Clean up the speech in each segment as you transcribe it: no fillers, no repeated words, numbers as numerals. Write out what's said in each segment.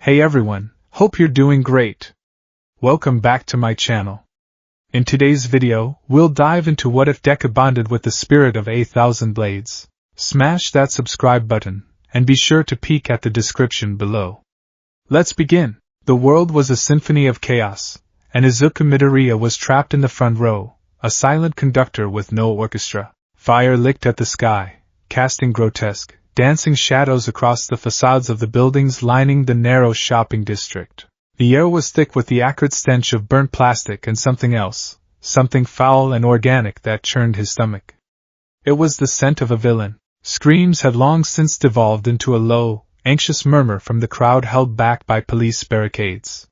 Hey everyone, hope you're doing great. Welcome back to my channel. In today's video, we'll dive into what if Deku bonded with the spirit of 8,000 blades. Smash that subscribe button, and be sure to peek at the description below. Let's begin. The world was a symphony of chaos, and Izuku Midoriya was trapped in the front row, a silent conductor with no orchestra. Fire licked at the sky, casting grotesque, dancing shadows across the facades of the buildings lining the narrow shopping district. The air was thick with the acrid stench of burnt plastic and something else, something foul and organic that churned his stomach. It was the scent of a villain. Screams had long since devolved into a low, anxious murmur from the crowd held back by police barricades.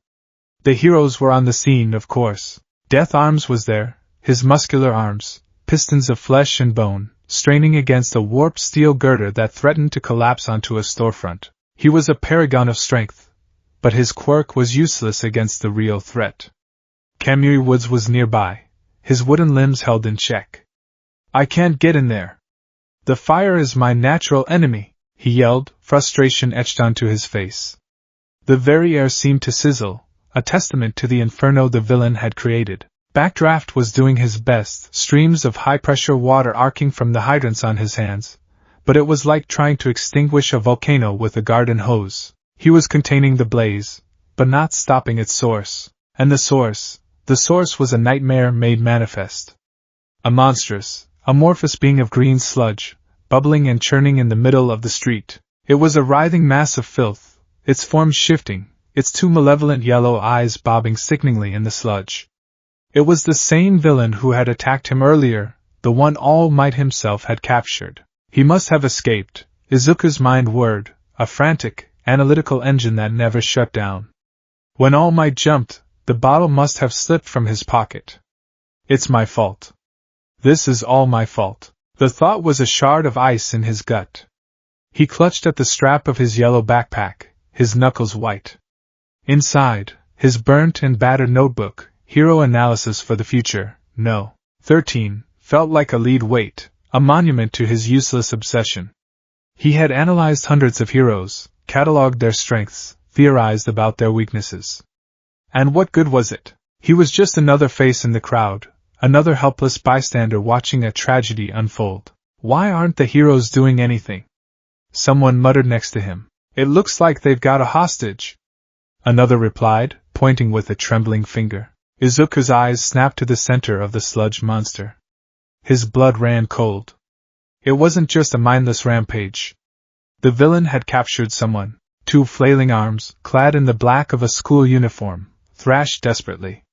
The heroes were on the scene, of course. Death Arms was there, his muscular arms, pistons of flesh and bone, straining against a warped steel girder that threatened to collapse onto a storefront. He was a paragon of strength, but his quirk was useless against the real threat. Kamui Woods was nearby, his wooden limbs held in check. "I can't get in there. The fire is my natural enemy," he yelled, frustration etched onto his face. The very air seemed to sizzle, a testament to the inferno the villain had created. Backdraft was doing his best, streams of high-pressure water arcing from the hydrants on his hands, but it was like trying to extinguish a volcano with a garden hose. He was containing the blaze, but not stopping its source. And the source was a nightmare made manifest. A monstrous, amorphous being of green sludge, bubbling and churning in the middle of the street. It was a writhing mass of filth, its form shifting, its two malevolent yellow eyes bobbing sickeningly in the sludge. It was the same villain who had attacked him earlier, the one All Might himself had captured. He must have escaped, Izuku's mind whirred, a frantic, analytical engine that never shut down. When All Might jumped, the bottle must have slipped from his pocket. "It's my fault. This is all my fault." The thought was a shard of ice in his gut. He clutched at the strap of his yellow backpack, his knuckles white. Inside, his burnt and battered notebook, Hero Analysis for the Future, No. 13, felt like a lead weight, a monument to his useless obsession. He had analyzed hundreds of heroes, catalogued their strengths, theorized about their weaknesses. And what good was it? He was just another face in the crowd, another helpless bystander watching a tragedy unfold. "Why aren't the heroes doing anything?" Someone muttered next to him. "It looks like they've got a hostage." Another replied, pointing with a trembling finger. Izuku's eyes snapped to the center of the sludge monster. His blood ran cold. It wasn't just a mindless rampage. The villain had captured someone. Two flailing arms, clad in the black of a school uniform, thrashed desperately.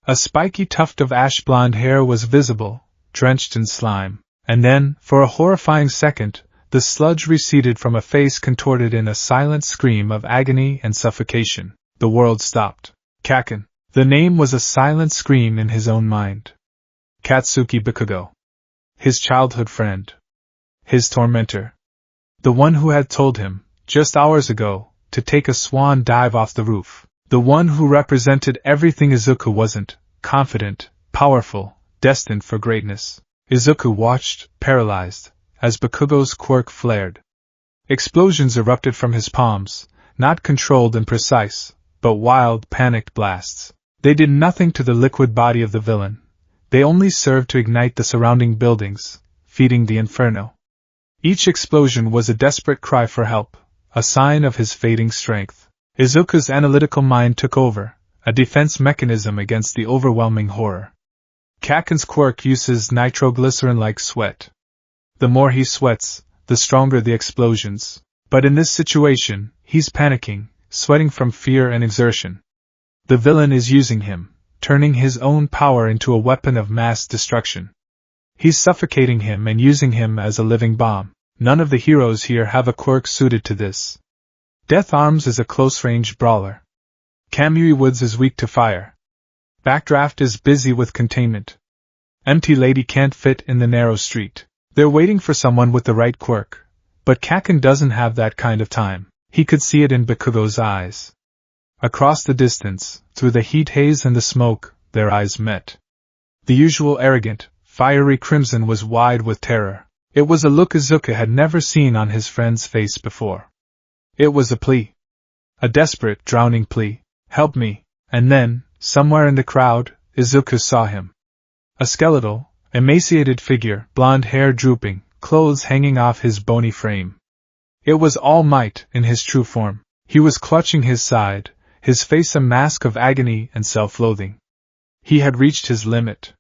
A spiky tuft of ash-blonde hair was visible, drenched in slime. And then, for a horrifying second, the sludge receded from a face contorted in a silent scream of agony and suffocation. The world stopped. Kaken. The name was a silent scream in his own mind. Katsuki Bakugo. His childhood friend. His tormentor. The one who had told him, just hours ago, to take a swan dive off the roof. The one who represented everything Izuku wasn't: confident, powerful, destined for greatness. Izuku watched, paralyzed, as Bakugo's quirk flared. Explosions erupted from his palms, not controlled and precise, but wild, panicked blasts. They did nothing to the liquid body of the villain. They only served to ignite the surrounding buildings, feeding the inferno. Each explosion was a desperate cry for help, a sign of his fading strength. Izuku's analytical mind took over, a defense mechanism against the overwhelming horror. Kaken's quirk uses nitroglycerin-like sweat. The more he sweats, the stronger the explosions. But in this situation, he's panicking, sweating from fear and exertion. The villain is using him, turning his own power into a weapon of mass destruction. He's suffocating him and using him as a living bomb. None of the heroes here have a quirk suited to this. Death Arms is a close-range brawler. Kamui Woods is weak to fire. Backdraft is busy with containment. Empty Lady can't fit in the narrow street. They're waiting for someone with the right quirk. But Kaken doesn't have that kind of time. He could see it in Bakugo's eyes. Across the distance, through the heat haze and the smoke, their eyes met. The usual arrogant, fiery crimson was wide with terror. It was a look Izuku had never seen on his friend's face before. It was a plea. A desperate, drowning plea. Help me. And then, somewhere in the crowd, Izuku saw him. A skeletal, emaciated figure, blonde hair drooping, clothes hanging off his bony frame. It was All Might in his true form. He was clutching his side, his face a mask of agony and self-loathing. He had reached his limit.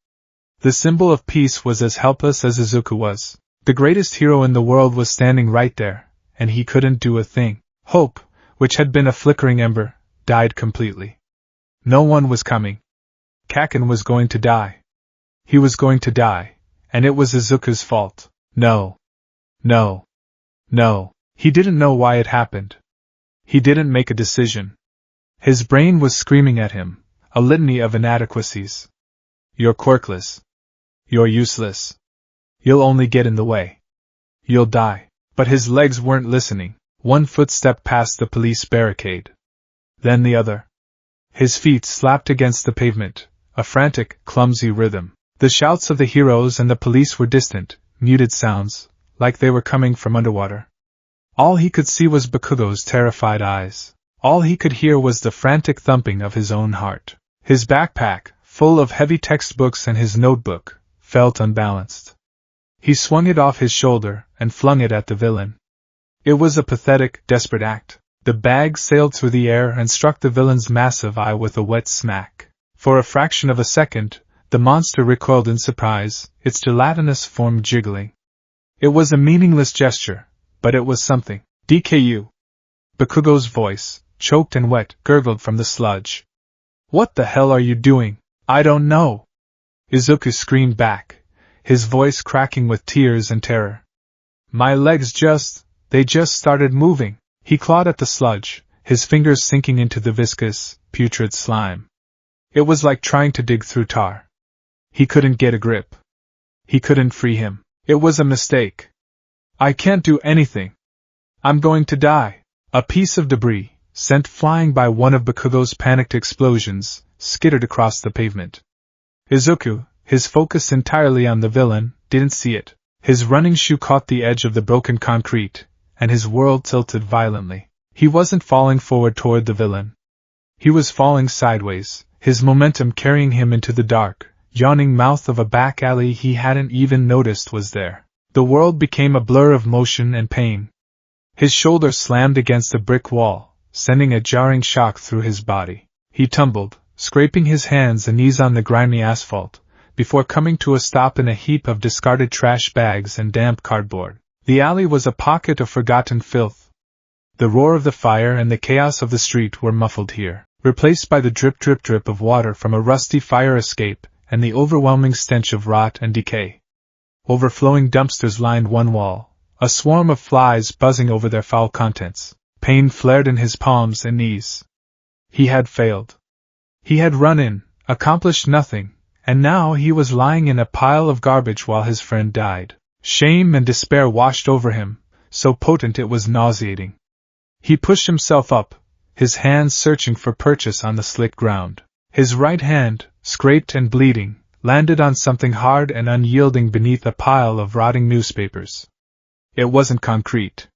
The symbol of peace was as helpless as Izuku was. The greatest hero in the world was standing right there, and he couldn't do a thing. Hope, which had been a flickering ember, died completely. No one was coming. Kaken was going to die. He was going to die, and it was Izuku's fault. No. No. No. He didn't know why it happened. He didn't make a decision. His brain was screaming at him, a litany of inadequacies. You're quirkless. You're useless. You'll only get in the way. You'll die. But his legs weren't listening. One footstep past the police barricade. Then the other. His feet slapped against the pavement, a frantic, clumsy rhythm. The shouts of the heroes and the police were distant, muted sounds, like they were coming from underwater. All he could see was Bakugo's terrified eyes. All he could hear was the frantic thumping of his own heart. His backpack, full of heavy textbooks and his notebook, felt unbalanced. He swung it off his shoulder and flung it at the villain. It was a pathetic, desperate act. The bag sailed through the air and struck the villain's massive eye with a wet smack. For a fraction of a second, the monster recoiled in surprise, its gelatinous form jiggling. It was a meaningless gesture, but it was something. DKU. Bakugo's voice, choked and wet, gurgled from the sludge. What the hell are you doing? I don't know. Izuku screamed back, his voice cracking with tears and terror. My legs they just started moving. He clawed at the sludge, his fingers sinking into the viscous, putrid slime. It was like trying to dig through tar. He couldn't get a grip. He couldn't free him. It was a mistake. I can't do anything. I'm going to die. A piece of debris, sent flying by one of Bakugo's panicked explosions, skittered across the pavement. Izuku, his focus entirely on the villain, didn't see it. His running shoe caught the edge of the broken concrete, and his world tilted violently. He wasn't falling forward toward the villain. He was falling sideways, his momentum carrying him into the dark, yawning mouth of a back alley he hadn't even noticed was there. The world became a blur of motion and pain. His shoulder slammed against a brick wall, sending a jarring shock through his body. He tumbled, scraping his hands and knees on the grimy asphalt, before coming to a stop in a heap of discarded trash bags and damp cardboard. The alley was a pocket of forgotten filth. The roar of the fire and the chaos of the street were muffled here, replaced by the drip of water from a rusty fire escape and the overwhelming stench of rot and decay. Overflowing dumpsters lined one wall, a swarm of flies buzzing over their foul contents. Pain flared in his palms and knees. He had failed. He had run in, accomplished nothing, and now he was lying in a pile of garbage while his friend died. Shame and despair washed over him, so potent it was nauseating. He pushed himself up, his hands searching for purchase on the slick ground. His right hand, scraped and bleeding, landed on something hard and unyielding beneath a pile of rotting newspapers. It wasn't concrete.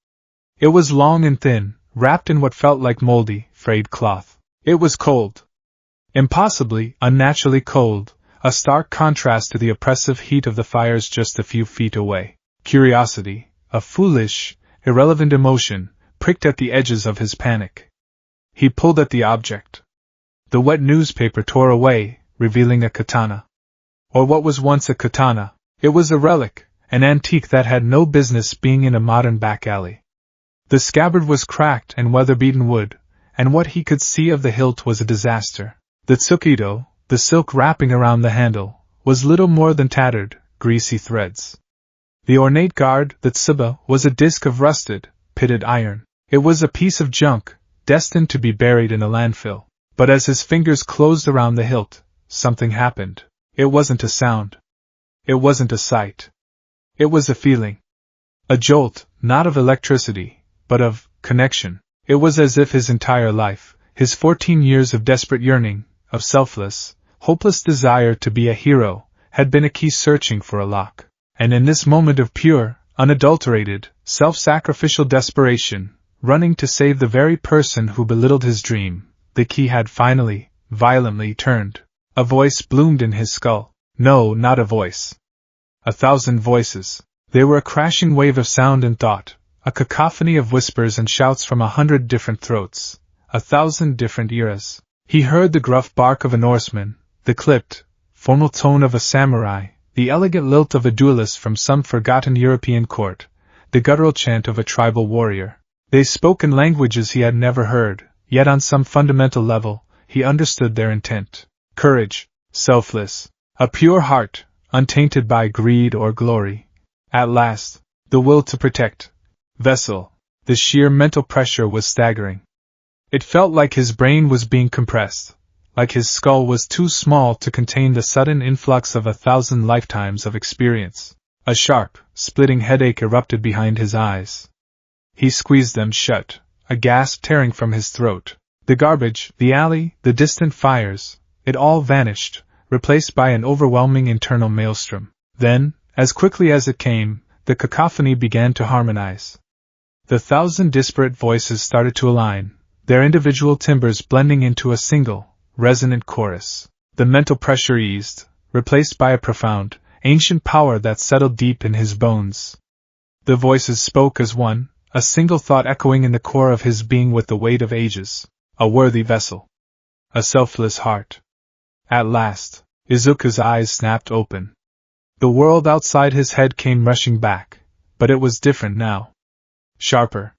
It was long and thin, wrapped in what felt like moldy, frayed cloth. It was cold. Impossibly, unnaturally cold, a stark contrast to the oppressive heat of the fires just a few feet away. Curiosity, a foolish, irrelevant emotion, pricked at the edges of his panic. He pulled at the object. The wet newspaper tore away, revealing a katana. Or what was once a katana. It was a relic, an antique that had no business being in a modern back alley. The scabbard was cracked and weather-beaten wood, and what he could see of the hilt was a disaster. The tsukido, the silk wrapping around the handle, was little more than tattered, greasy threads. The ornate guard, the tsuba, was a disc of rusted, pitted iron. It was a piece of junk, destined to be buried in a landfill. But as his fingers closed around the hilt, something happened. It wasn't a sound. It wasn't a sight. It was a feeling. A jolt, not of electricity, but of connection. It was as if his entire life, his 14 years of desperate yearning, of selfless, hopeless desire to be a hero, had been a key searching for a lock. And in this moment of pure, unadulterated, self-sacrificial desperation, running to save the very person who belittled his dream. The key had finally, violently turned. A voice bloomed in his skull. No, not a voice. 1,000 voices. They were a crashing wave of sound and thought, a cacophony of whispers and shouts from 100 different throats, 1,000 different eras. He heard the gruff bark of a Norseman, the clipped, formal tone of a samurai, the elegant lilt of a duelist from some forgotten European court, the guttural chant of a tribal warrior. They spoke in languages he had never heard, yet on some fundamental level, he understood their intent. Courage, selfless, a pure heart, untainted by greed or glory. At last, the will to protect. Vessel. The sheer mental pressure was staggering. It felt like his brain was being compressed, like his skull was too small to contain the sudden influx of 1,000 lifetimes of experience. A sharp, splitting headache erupted behind his eyes. He squeezed them shut, a gasp tearing from his throat. The garbage, the alley, the distant fires, it all vanished, replaced by an overwhelming internal maelstrom. Then, as quickly as it came, the cacophony began to harmonize. The 1,000 disparate voices started to align, their individual timbres blending into a single, resonant chorus. The mental pressure eased, replaced by a profound, ancient power that settled deep in his bones. The voices spoke as one, a single thought echoing in the core of his being with the weight of ages. A worthy vessel. A selfless heart. At last, Izuku's eyes snapped open. The world outside his head came rushing back, but it was different now. Sharper.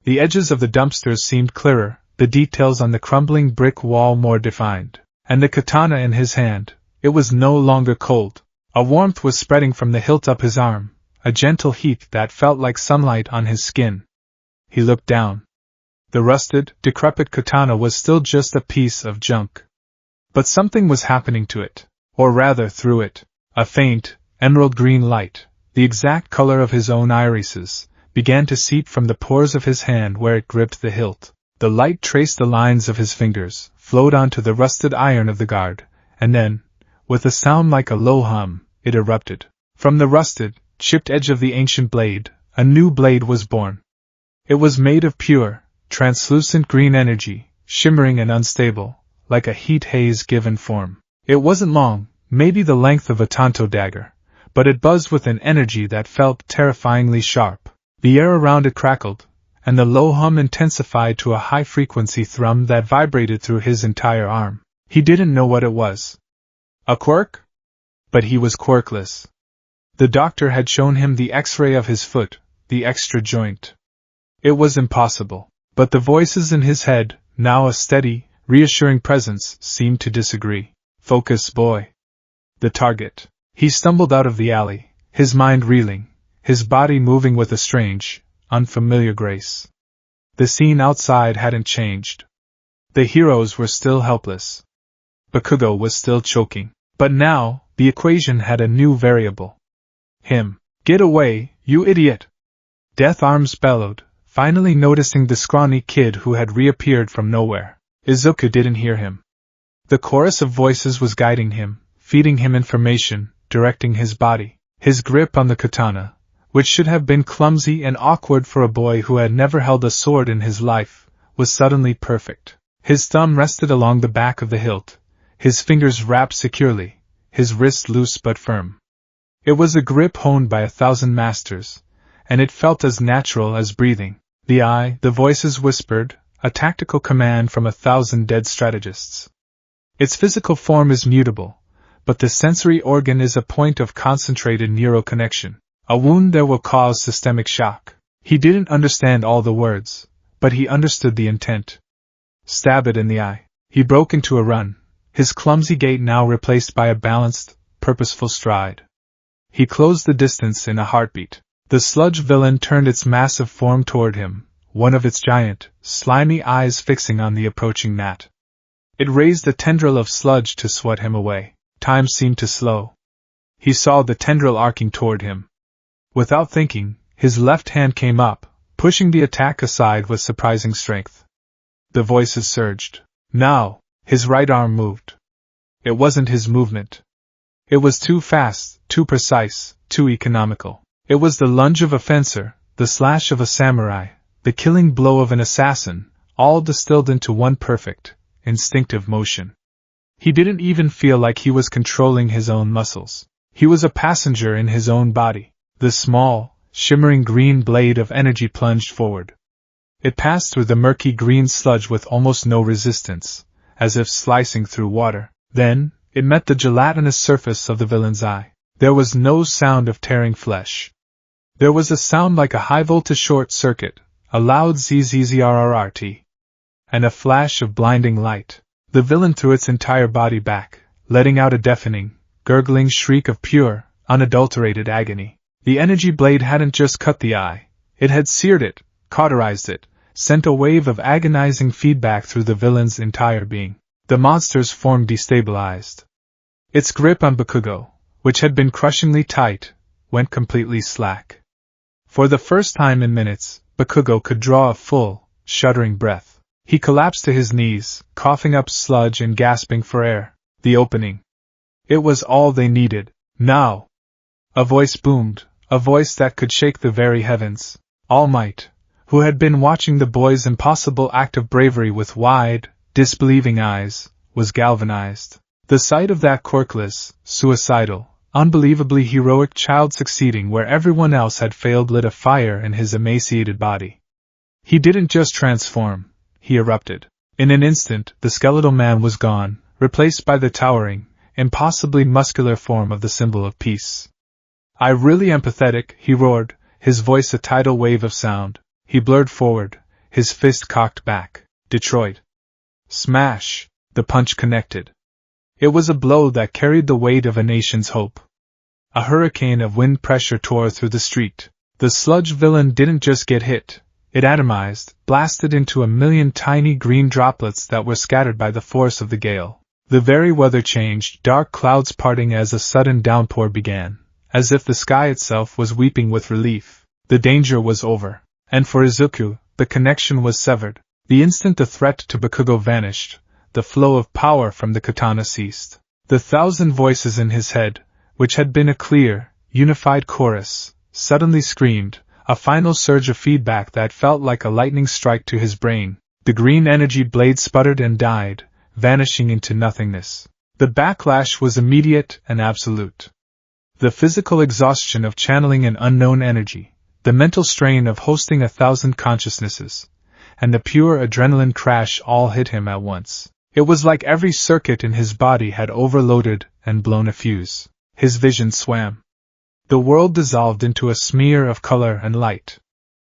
The edges of the dumpsters seemed clearer, the details on the crumbling brick wall more defined, and the katana in his hand, it was no longer cold. A warmth was spreading from the hilt up his arm, a gentle heat that felt like sunlight on his skin. He looked down. The rusted, decrepit katana was still just a piece of junk. But something was happening to it, or rather through it. A faint, emerald green light, the exact color of his own irises, began to seep from the pores of his hand where it gripped the hilt. The light traced the lines of his fingers, flowed onto the rusted iron of the guard, and then, with a sound like a low hum, it erupted. From the rusted, chipped edge of the ancient blade, a new blade was born. It was made of pure, translucent green energy, shimmering and unstable, like a heat haze given form. It wasn't long, maybe the length of a tanto dagger, but it buzzed with an energy that felt terrifyingly sharp. The air around it crackled, and the low hum intensified to a high-frequency thrum that vibrated through his entire arm. He didn't know what it was. A quirk? But he was quirkless. The doctor had shown him the X-ray of his foot, the extra joint. It was impossible. But the voices in his head, now a steady, reassuring presence, seemed to disagree. Focus, boy. The target. He stumbled out of the alley, his mind reeling, his body moving with a strange, unfamiliar grace. The scene outside hadn't changed. The heroes were still helpless. Bakugo was still choking. But now, the equation had a new variable. Him. Get away, you idiot! Death Arms bellowed, finally noticing the scrawny kid who had reappeared from nowhere. Izuku didn't hear him. The chorus of voices was guiding him, feeding him information, directing his body. His grip on the katana, which should have been clumsy and awkward for a boy who had never held a sword in his life, was suddenly perfect. His thumb rested along the back of the hilt, his fingers wrapped securely, his wrist loose but firm. It was a grip honed by 1,000 masters, and it felt as natural as breathing. The voices whispered, a tactical command from 1,000 dead strategists. Its physical form is mutable, but the sensory organ is a point of concentrated neural connection. A wound there will cause systemic shock. He didn't understand all the words, but he understood the intent. Stab it in the eye. He broke into a run, his clumsy gait now replaced by a balanced, purposeful stride. He closed the distance in a heartbeat. The sludge villain turned its massive form toward him, one of its giant, slimy eyes fixing on the approaching gnat. It raised a tendril of sludge to swat him away. Time seemed to slow. He saw the tendril arcing toward him. Without thinking, his left hand came up, pushing the attack aside with surprising strength. The voices surged. Now, his right arm moved. It wasn't his movement. It was too fast, too precise, too economical. It was the lunge of a fencer, the slash of a samurai, the killing blow of an assassin, all distilled into one perfect, instinctive motion. He didn't even feel like he was controlling his own muscles. He was a passenger in his own body. The small, shimmering green blade of energy plunged forward. It passed through the murky green sludge with almost no resistance, as if slicing through water. Then, it met the gelatinous surface of the villain's eye. There was no sound of tearing flesh. There was a sound like a high-voltage short circuit, a loud zzzrrt, and a flash of blinding light. The villain threw its entire body back, letting out a deafening, gurgling shriek of pure, unadulterated agony. The energy blade hadn't just cut the eye, it had seared it, cauterized it, sent a wave of agonizing feedback through the villain's entire being. The monster's form destabilized. Its grip on Bakugo, which had been crushingly tight, went completely slack. For the first time in minutes, Bakugo could draw a full, shuddering breath. He collapsed to his knees, coughing up sludge and gasping for air. The opening. It was all they needed. Now! A voice boomed, a voice that could shake the very heavens. All Might, who had been watching the boy's impossible act of bravery with wide, disbelieving eyes, was galvanized. The sight of that quirkless, suicidal, unbelievably heroic child succeeding where everyone else had failed lit a fire in his emaciated body. He didn't just transform, he erupted. In an instant, the skeletal man was gone, replaced by the towering, impossibly muscular form of the symbol of peace. I really am pathetic, he roared, his voice a tidal wave of sound. He blurred forward, his fist cocked back. Detroit. Smash! The punch connected. It was a blow that carried the weight of a nation's hope. A hurricane of wind pressure tore through the street. The sludge villain didn't just get hit, it atomized, blasted into a million tiny green droplets that were scattered by the force of the gale. The very weather changed, dark clouds parting as a sudden downpour began, as if the sky itself was weeping with relief. The danger was over, and for Izuku, the connection was severed. The instant the threat to Bakugo vanished, the flow of power from the katana ceased. The thousand voices in his head, which had been a clear, unified chorus, suddenly screamed, a final surge of feedback that felt like a lightning strike to his brain. The green energy blade sputtered and died, vanishing into nothingness. The backlash was immediate and absolute. The physical exhaustion of channeling an unknown energy, the mental strain of hosting 1,000 consciousnesses, and the pure adrenaline crash all hit him at once. It was like every circuit in his body had overloaded and blown a fuse. His vision swam. The world dissolved into a smear of color and light.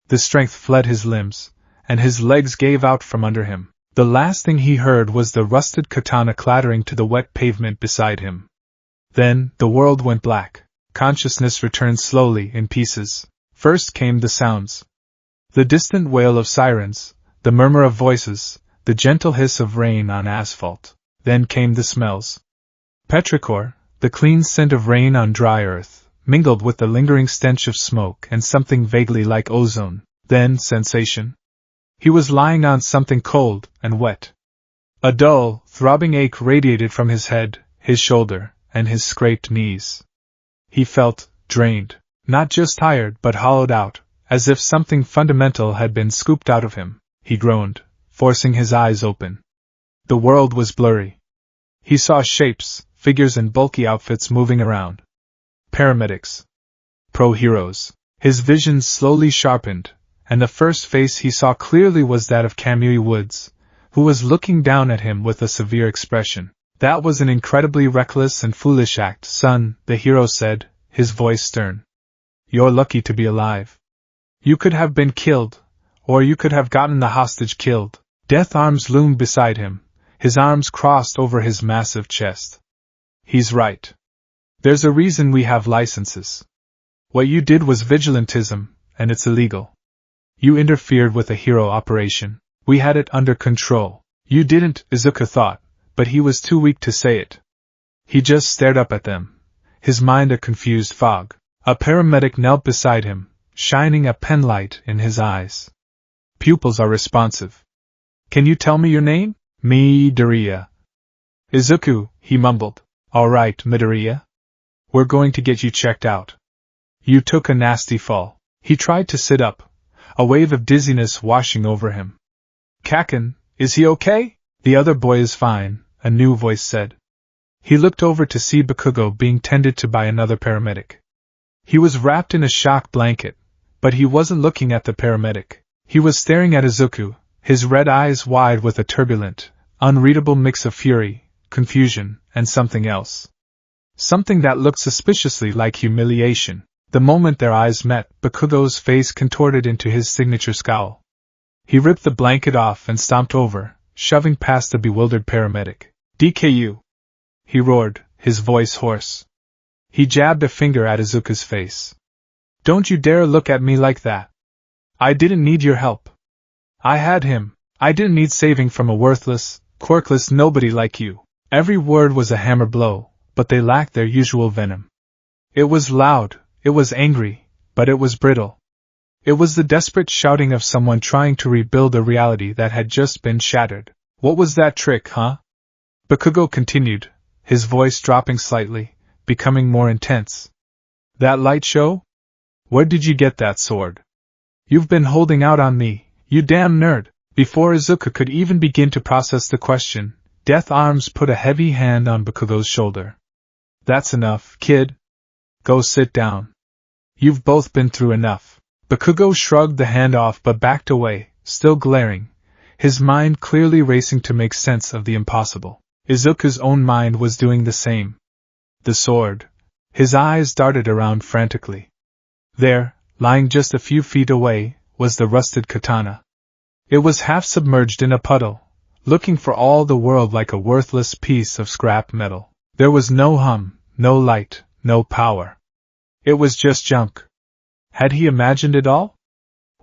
The strength fled his limbs, and his legs gave out from under him. The last thing he heard was the rusted katana clattering to the wet pavement beside him. Then, the world went black. Consciousness returned slowly in pieces. First came the sounds. The distant wail of sirens, the murmur of voices, the gentle hiss of rain on asphalt. Then came the smells. Petrichor, the clean scent of rain on dry earth, mingled with the lingering stench of smoke and something vaguely like ozone. Then sensation. He was lying on something cold and wet. A dull, throbbing ache radiated from his head, his shoulder, and his scraped knees. He felt drained, not just tired but hollowed out, as if something fundamental had been scooped out of him. He groaned, forcing his eyes open. The world was blurry. He saw shapes, figures in bulky outfits moving around. Paramedics. Pro-heroes. His vision slowly sharpened, and the first face he saw clearly was that of Kamui Woods, who was looking down at him with a severe expression. That was an incredibly reckless and foolish act, son, the hero said, his voice stern. You're lucky to be alive. You could have been killed, or you could have gotten the hostage killed. Death arms loomed beside him, his arms crossed over his massive chest. He's right. There's a reason we have licenses. What you did was vigilantism, and it's illegal. You interfered with a hero operation. We had it under control. You didn't, Izuku thought, but he was too weak to say it. He just stared up at them, his mind a confused fog. A paramedic knelt beside him, shining a penlight in his eyes. Pupils are responsive. Can you tell me your name? Midoriya. Izuku, he mumbled. All right, Midoriya. We're going to get you checked out. You took a nasty fall. He tried to sit up, a wave of dizziness washing over him. "Kaken, is he okay?" "The other boy is fine," a new voice said. He looked over to see Bakugo being tended to by another paramedic. He was wrapped in a shock blanket, but he wasn't looking at the paramedic. He was staring at Izuku, his red eyes wide with a turbulent, unreadable mix of fury, confusion, and something else. Something that looked suspiciously like humiliation. The moment their eyes met, Bakugo's face contorted into his signature scowl. He ripped the blanket off and stomped over, shoving past the bewildered paramedic. "DKU!" he roared, his voice hoarse. He jabbed a finger at Izuku's face. "Don't you dare look at me like that. I didn't need your help. I had him. I didn't need saving from a worthless, quirkless nobody like you." Every word was a hammer blow, but they lacked their usual venom. It was loud, it was angry, but it was brittle. It was the desperate shouting of someone trying to rebuild a reality that had just been shattered. "What was that trick, huh?" Bakugo continued, his voice dropping slightly, becoming more intense. "That light show? Where did you get that sword? You've been holding out on me, you damn nerd." Before Izuku could even begin to process the question, Death Arms put a heavy hand on Bakugo's shoulder. "That's enough, kid. Go sit down. You've both been through enough." Bakugo shrugged the hand off but backed away, still glaring, his mind clearly racing to make sense of the impossible. Izuku's own mind was doing the same. The sword. His eyes darted around frantically. There, lying just a few feet away, was the rusted katana. It was half submerged in a puddle, looking for all the world like a worthless piece of scrap metal. There was no hum, no light, no power. It was just junk. Had he imagined it all?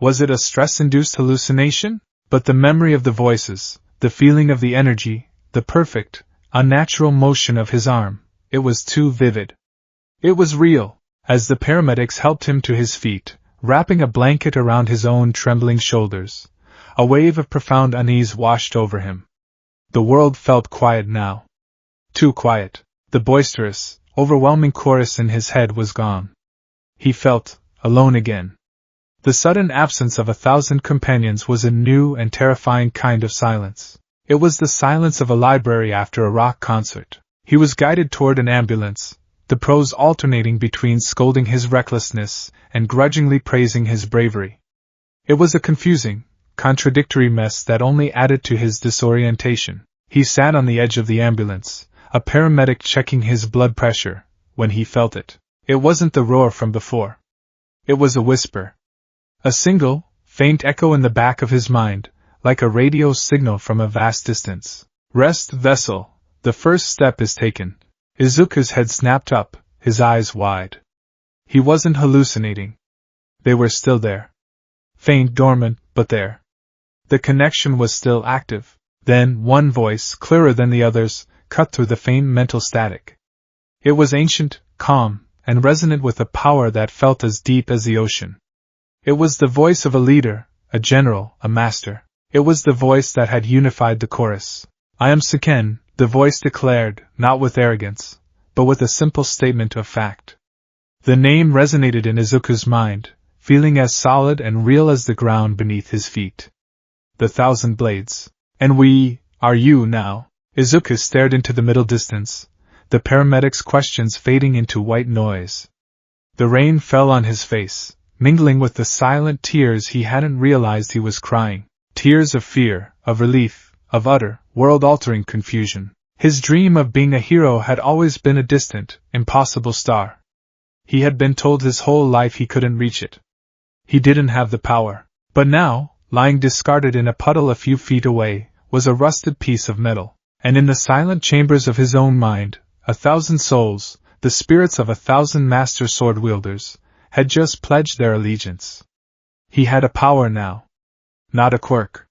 Was it a stress-induced hallucination? But the memory of the voices, the feeling of the energy, the perfect, unnatural motion of his arm, it was too vivid. It was real. As the paramedics helped him to his feet, wrapping a blanket around his own trembling shoulders, a wave of profound unease washed over him. The world felt quiet now. Too quiet. The boisterous, overwhelming chorus in his head was gone. He felt alone again. The sudden absence of 1,000 companions was a new and terrifying kind of silence. It was the silence of a library after a rock concert. He was guided toward an ambulance, the prose alternating between scolding his recklessness and grudgingly praising his bravery. It was a confusing, contradictory mess that only added to his disorientation. He sat on the edge of the ambulance, a paramedic checking his blood pressure, when he felt it. It wasn't the roar from before. It was a whisper. A single, faint echo in the back of his mind, like a radio signal from a vast distance. "Rest, vessel, the first step is taken." Izuku's head snapped up, his eyes wide. He wasn't hallucinating. They were still there. Faint, dormant, but there. The connection was still active. Then, one voice, clearer than the others, cut through the faint mental static. It was ancient, calm, and resonant with a power that felt as deep as the ocean. It was the voice of a leader, a general, a master. It was the voice that had unified the chorus. "I am Seken," the voice declared, not with arrogance, but with a simple statement of fact. The name resonated in Izuku's mind, feeling as solid and real as the ground beneath his feet. The 1,000 blades. "And we are you now?" Izuku stared into the middle distance, the paramedic's questions fading into white noise. The rain fell on his face, mingling with the silent tears he hadn't realized he was crying. Tears of fear, of relief, of utter, world-altering confusion. His dream of being a hero had always been a distant, impossible star. He had been told his whole life he couldn't reach it. He didn't have the power. But now, lying discarded in a puddle a few feet away, was a rusted piece of metal. And in the silent chambers of his own mind, 1,000 souls, the spirits of 1,000 master sword-wielders, had just pledged their allegiance. He had a power now. Not a quirk.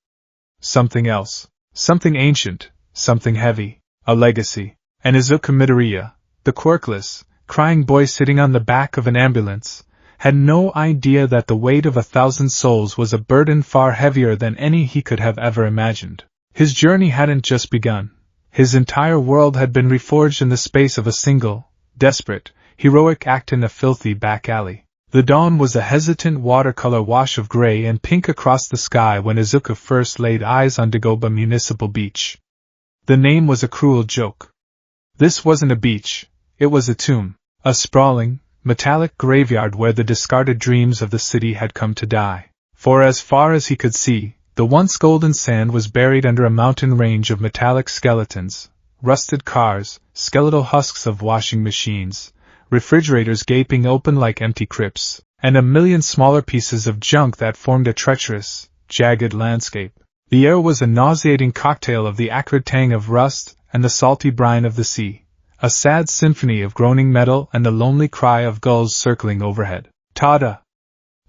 Something else. Something ancient, something heavy, a legacy. And Izuku Midoriya, the quirkless, crying boy sitting on the back of an ambulance, had no idea that the weight of 1,000 souls was a burden far heavier than any he could have ever imagined. His journey hadn't just begun. His entire world had been reforged in the space of a single, desperate, heroic act in a filthy back alley. The dawn was a hesitant watercolor wash of gray and pink across the sky when Izuku first laid eyes on Dagoba Municipal Beach. The name was a cruel joke. This wasn't a beach, it was a tomb, a sprawling, metallic graveyard where the discarded dreams of the city had come to die. For as far as he could see, the once golden sand was buried under a mountain range of metallic skeletons, rusted cars, skeletal husks of washing machines, refrigerators gaping open like empty crypts, and a million smaller pieces of junk that formed a treacherous, jagged landscape. The air was a nauseating cocktail of the acrid tang of rust and the salty brine of the sea, a sad symphony of groaning metal and the lonely cry of gulls circling overhead. "Tada!"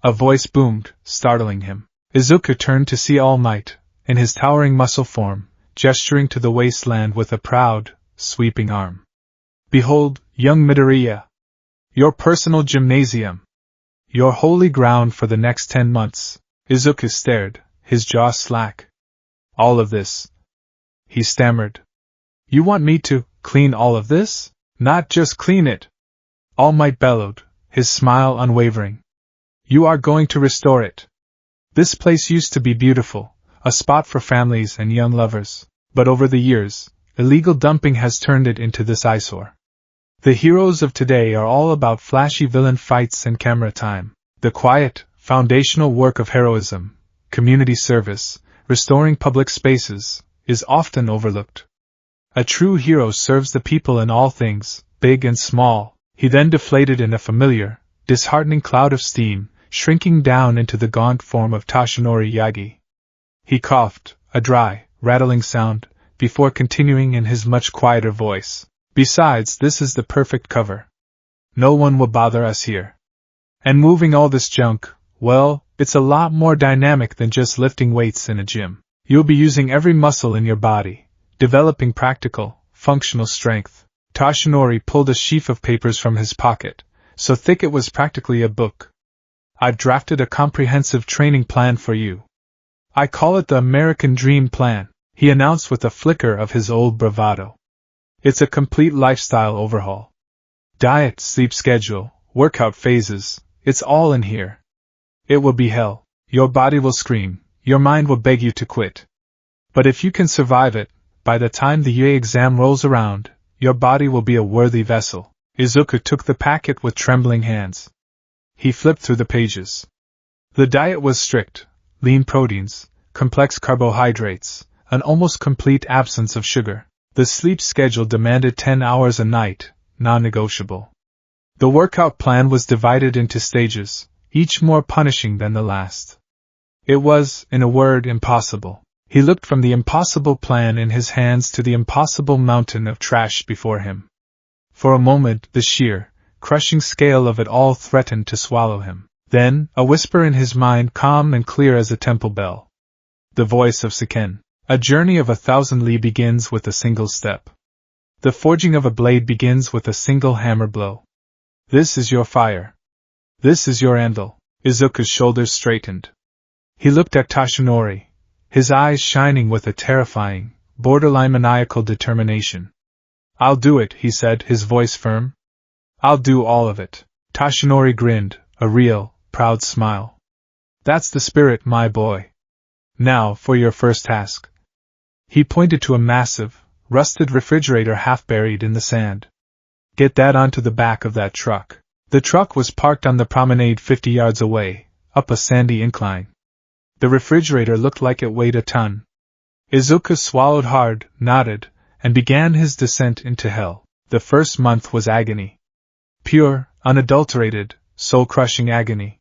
A voice boomed, startling him. Izuku turned to see All Might, in his towering muscle form, gesturing to the wasteland with a proud, sweeping arm. "Behold, young Midoriya! Your personal gymnasium! Your holy ground for the next 10 months. Izuku stared, his jaw slack. "All of this?" he stammered. "You want me to clean all of this?" "Not just clean it," All Might bellowed, his smile unwavering. "You are going to restore it. This place used to be beautiful, a spot for families and young lovers, but over the years, illegal dumping has turned it into this eyesore. The heroes of today are all about flashy villain fights and camera time. The quiet, foundational work of heroism, community service, restoring public spaces, is often overlooked. A true hero serves the people in all things, big and small." He then deflated in a familiar, disheartening cloud of steam, shrinking down into the gaunt form of Tashinori Yagi. He coughed, a dry, rattling sound, before continuing in his much quieter voice. "Besides, this is the perfect cover. No one will bother us here. And moving all this junk, well, it's a lot more dynamic than just lifting weights in a gym. You'll be using every muscle in your body, developing practical, functional strength." Tashinori pulled a sheaf of papers from his pocket, so thick it was practically a book. "I've drafted a comprehensive training plan for you. I call it the American Dream Plan," he announced with a flicker of his old bravado. "It's a complete lifestyle overhaul. Diet, sleep schedule, workout phases, it's all in here. It will be hell. Your body will scream, your mind will beg you to quit. But if you can survive it, by the time the UA exam rolls around, your body will be a worthy vessel." Izuku took the packet with trembling hands. He flipped through the pages. The diet was strict: lean proteins, complex carbohydrates, an almost complete absence of sugar. The sleep schedule demanded 10 hours a night, non-negotiable. The workout plan was divided into stages, each more punishing than the last. It was, in a word, impossible. He looked from the impossible plan in his hands to the impossible mountain of trash before him. For a moment, the sheer, crushing scale of it all threatened to swallow him. Then, a whisper in his mind, calm and clear as a temple bell. The voice of Seiken. "A journey of 1,000 li begins with a single step. The forging of a blade begins with a single hammer blow. This is your fire. This is your anvil." Izuku's shoulders straightened. He looked at Tashinori, his eyes shining with a terrifying, borderline maniacal determination. "I'll do it," he said, his voice firm. "I'll do all of it." Tashinori grinned, a real, proud smile. "That's the spirit, my boy. Now, for your first task." He pointed to a massive, rusted refrigerator half buried in the sand. "Get that onto the back of that truck." The truck was parked on the promenade 50 yards away, up a sandy incline. The refrigerator looked like it weighed a ton. Izuku swallowed hard, nodded, and began his descent into hell. The first month was agony. Pure, unadulterated, soul-crushing agony.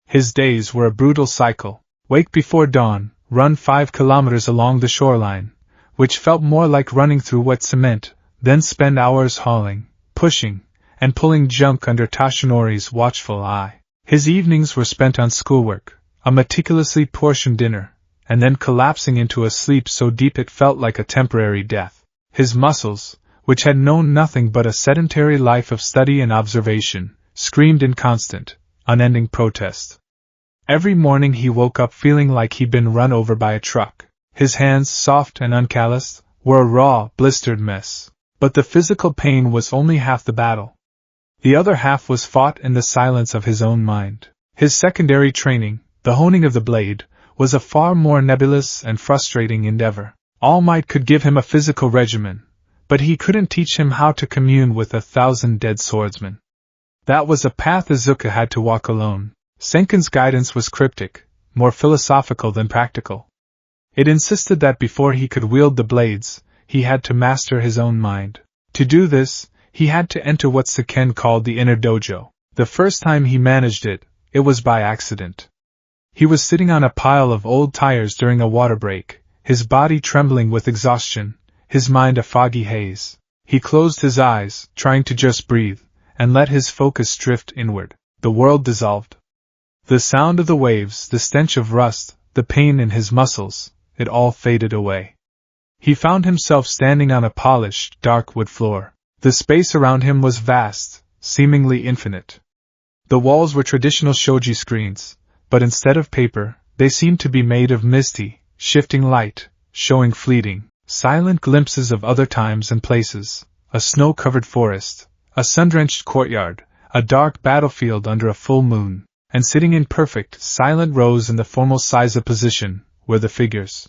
His days were a brutal cycle. Wake before dawn, run 5 kilometers along the shoreline, which felt more like running through wet cement, then spend hours hauling, pushing, and pulling junk under Tashinori's watchful eye. His evenings were spent on schoolwork, a meticulously portioned dinner, and then collapsing into a sleep so deep it felt like a temporary death. His muscles, which had known nothing but a sedentary life of study and observation, screamed in constant, unending protest. Every morning he woke up feeling like he'd been run over by a truck. His hands, soft and uncalloused, were a raw, blistered mess. But the physical pain was only half the battle. The other half was fought in the silence of his own mind. His secondary training, the honing of the blade, was a far more nebulous and frustrating endeavor. All Might could give him a physical regimen, but he couldn't teach him how to commune with 1,000 dead swordsmen. That was a path Izuku had to walk alone. Senkin's guidance was cryptic, more philosophical than practical. It insisted that before he could wield the blades, he had to master his own mind. To do this, he had to enter what Siken called the inner dojo. The first time he managed it, it was by accident. He was sitting on a pile of old tires during a water break, his body trembling with exhaustion, his mind a foggy haze. He closed his eyes, trying to just breathe, and let his focus drift inward. The world dissolved. The sound of the waves, the stench of rust, the pain in his muscles, it all faded away. He found himself standing on a polished, dark wood floor. The space around him was vast, seemingly infinite. The walls were traditional shoji screens, but instead of paper, they seemed to be made of misty, shifting light, showing fleeting, silent glimpses of other times and places, a snow-covered forest, a sun-drenched courtyard, a dark battlefield under a full moon, and sitting in perfect, silent rows in the formal Seiza position, were the figures.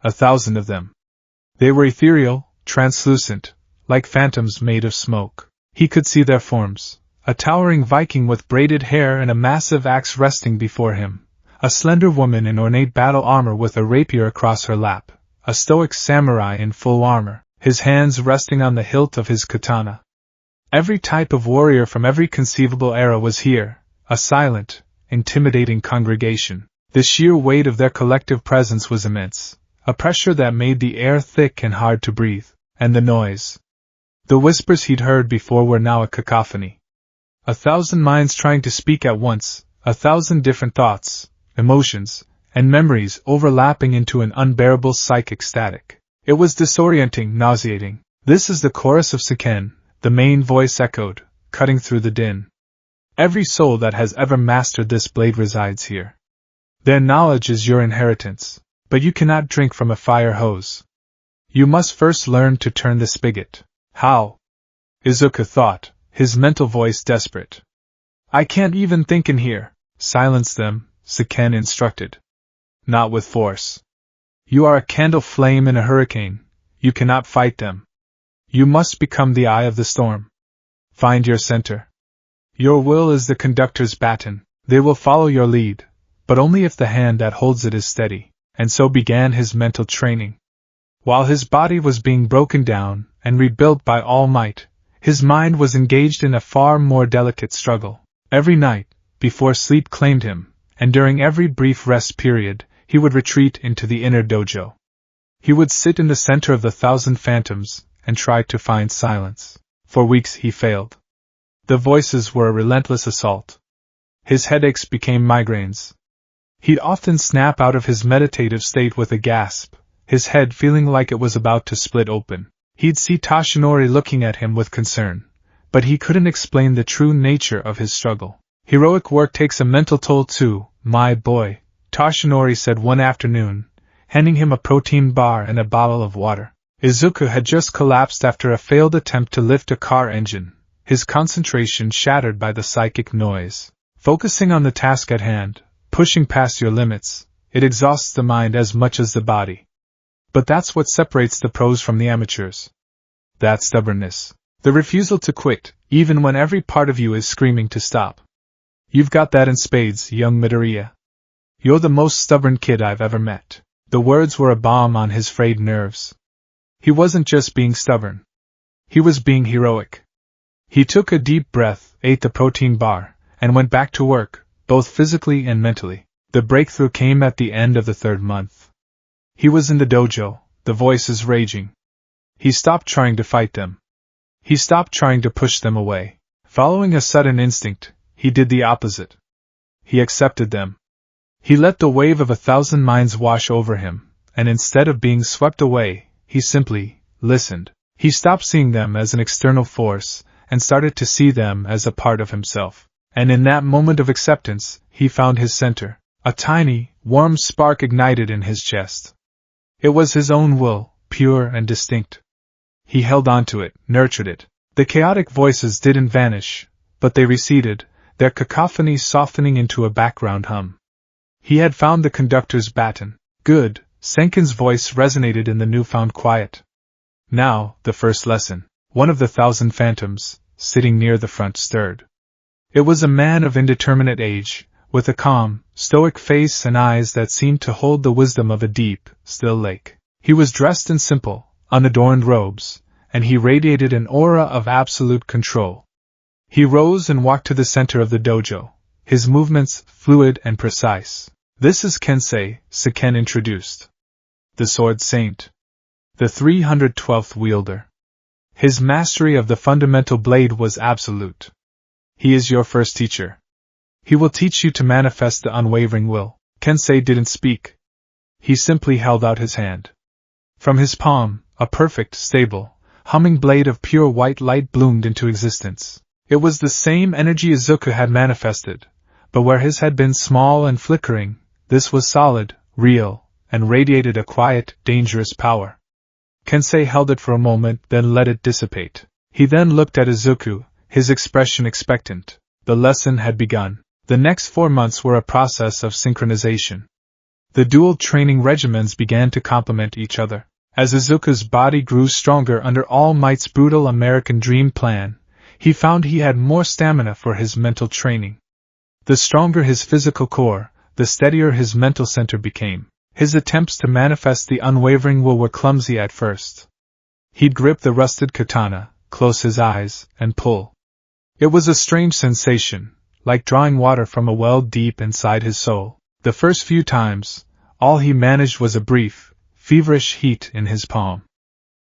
1,000 of them. They were ethereal, translucent, like phantoms made of smoke. He could see their forms. A towering Viking with braided hair and a massive axe resting before him, a slender woman in ornate battle armor with a rapier across her lap, a stoic samurai in full armor, his hands resting on the hilt of his katana. Every type of warrior from every conceivable era was here, a silent, intimidating congregation. The sheer weight of their collective presence was immense, a pressure that made the air thick and hard to breathe, and the noise. The whispers he'd heard before were now a cacophony. 1,000 minds trying to speak at once, 1,000 different thoughts, emotions, and memories overlapping into an unbearable psychic static. It was disorienting, nauseating. This is the chorus of Siken, the main voice echoed, cutting through the din. Every soul that has ever mastered this blade resides here. Their knowledge is your inheritance, but you cannot drink from a fire hose. You must first learn to turn the spigot. How? Izuku thought, his mental voice desperate. I can't even think in here. Silence them, Siken instructed. Not with force. You are a candle flame in a hurricane. You cannot fight them. You must become the eye of the storm. Find your center. Your will is the conductor's baton. They will follow your lead, but only if the hand that holds it is steady. And so began his mental training. While his body was being broken down and rebuilt by All Might, his mind was engaged in a far more delicate struggle. Every night, before sleep claimed him, and during every brief rest period, he would retreat into the inner dojo. He would sit in the center of the 1,000 phantoms and try to find silence. For weeks he failed. The voices were a relentless assault. His headaches became migraines. He'd often snap out of his meditative state with a gasp, his head feeling like it was about to split open. He'd see Toshinori looking at him with concern, but he couldn't explain the true nature of his struggle. Heroic work takes a mental toll too, my boy, Toshinori said one afternoon, handing him a protein bar and a bottle of water. Izuku had just collapsed after a failed attempt to lift a car engine, his concentration shattered by the psychic noise. Focusing on the task at hand, pushing past your limits, it exhausts the mind as much as the body. But that's what separates the pros from the amateurs. That stubbornness. The refusal to quit, even when every part of you is screaming to stop. You've got that in spades, young Midoriya. You're the most stubborn kid I've ever met. The words were a balm on his frayed nerves. He wasn't just being stubborn. He was being heroic. He took a deep breath, ate the protein bar, and went back to work, both physically and mentally. The breakthrough came at the end of the 3rd month. He was in the dojo, the voices raging. He stopped trying to fight them. He stopped trying to push them away. Following a sudden instinct, he did the opposite. He accepted them. He let the wave of 1,000 minds wash over him, and instead of being swept away, he simply listened. He stopped seeing them as an external force, and started to see them as a part of himself. And in that moment of acceptance, he found his center. A tiny, warm spark ignited in his chest. It was his own will, pure and distinct. He held on to it, nurtured it. The chaotic voices didn't vanish, but they receded, their cacophony softening into a background hum. He had found the conductor's baton. Good, Senkin's voice resonated in the newfound quiet. Now, the first lesson. One of the 1,000 phantoms, sitting near the front, stirred. It was a man of indeterminate age, with a calm, stoic face and eyes that seemed to hold the wisdom of a deep, still lake. He was dressed in simple, unadorned robes, and he radiated an aura of absolute control. He rose and walked to the center of the dojo, his movements fluid and precise. "This is Kensei," Seiken introduced. "The Sword Saint. The 312th wielder. His mastery of the fundamental blade was absolute. He is your first teacher. He will teach you to manifest the unwavering will." Kensei didn't speak. He simply held out his hand. From his palm, a perfect, stable, humming blade of pure white light bloomed into existence. It was the same energy Izuku had manifested, but where his had been small and flickering, this was solid, real, and radiated a quiet, dangerous power. Kensei held it for a moment, then let it dissipate. He then looked at Izuku, his expression expectant. The lesson had begun. The next 4 months were a process of synchronization. The dual training regimens began to complement each other. As Izuku's body grew stronger under All Might's brutal American dream plan, he found he had more stamina for his mental training. The stronger his physical core, the steadier his mental center became. His attempts to manifest the unwavering will were clumsy at first. He'd grip the rusted katana, close his eyes, and pull. It was a strange sensation, like drawing water from a well deep inside his soul. The first few times, all he managed was a brief, feverish heat in his palm.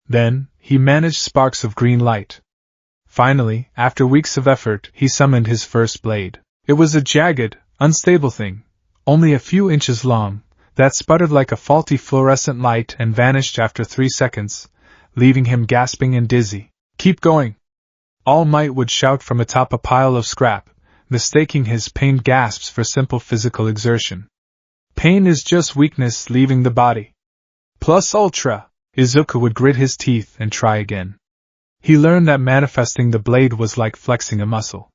Then, he managed sparks of green light. Finally, after weeks of effort, he summoned his first blade. It was a jagged, unstable thing, only a few inches long, that sputtered like a faulty fluorescent light and vanished after 3 seconds, leaving him gasping and dizzy. "Keep going!" All Might would shout from atop a pile of scrap, mistaking his pained gasps for simple physical exertion. "Pain is just weakness leaving the body. Plus ultra!" Izuku would grit his teeth and try again. He learned that manifesting the blade was like flexing a muscle.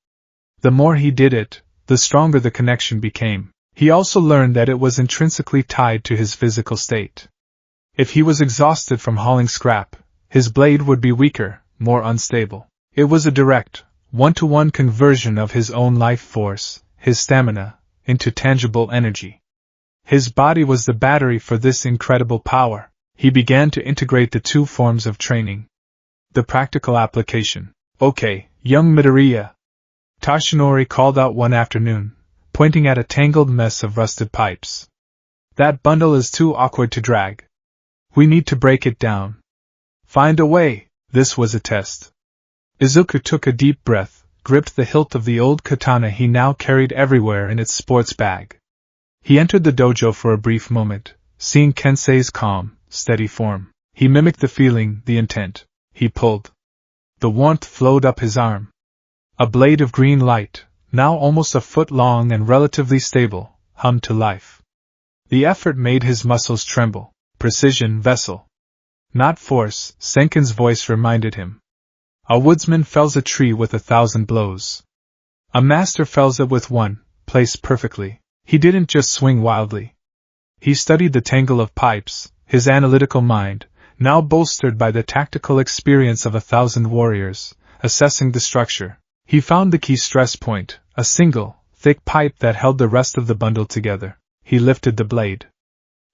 The more he did it, the stronger the connection became. He also learned that it was intrinsically tied to his physical state. If he was exhausted from hauling scrap, his blade would be weaker, more unstable. It was a direct, one-to-one conversion of his own life force, his stamina, into tangible energy. His body was the battery for this incredible power. He began to integrate the two forms of training. The practical application. "Okay, young Midoriya," Tashinori called out one afternoon, pointing at a tangled mess of rusted pipes. "That bundle is too awkward to drag. We need to break it down. Find a way." This was a test. Izuku took a deep breath, gripped the hilt of the old katana he now carried everywhere in its sports bag. He entered the dojo for a brief moment, seeing Kensei's calm, steady form. He mimicked the feeling, the intent. He pulled. The warmth flowed up his arm. A blade of green light, now almost a foot long and relatively stable, hummed to life. The effort made his muscles tremble. Precision, vessel. Not force, Senkin's voice reminded him. A woodsman fells a tree with 1,000 blows. A master fells it with one, placed perfectly. He didn't just swing wildly. He studied the tangle of pipes, his analytical mind, now bolstered by the tactical experience of 1,000 warriors, assessing the structure. He found the key stress point, a single, thick pipe that held the rest of the bundle together. He lifted the blade.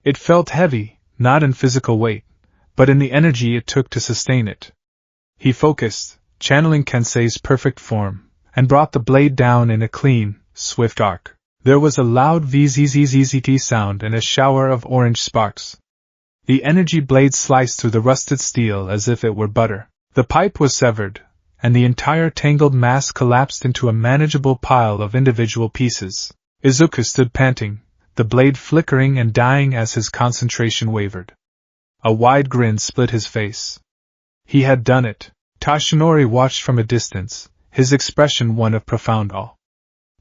It felt heavy, not in physical weight, but in the energy it took to sustain it. He focused, channeling Kensei's perfect form, and brought the blade down in a clean, swift arc. There was a loud vzzzzt sound and a shower of orange sparks. The energy blade sliced through the rusted steel as if it were butter. The pipe was severed, and the entire tangled mass collapsed into a manageable pile of individual pieces. Izuku stood panting, the blade flickering and dying as his concentration wavered. A wide grin split his face. He had done it. Tashinori watched from a distance, his expression one of profound awe.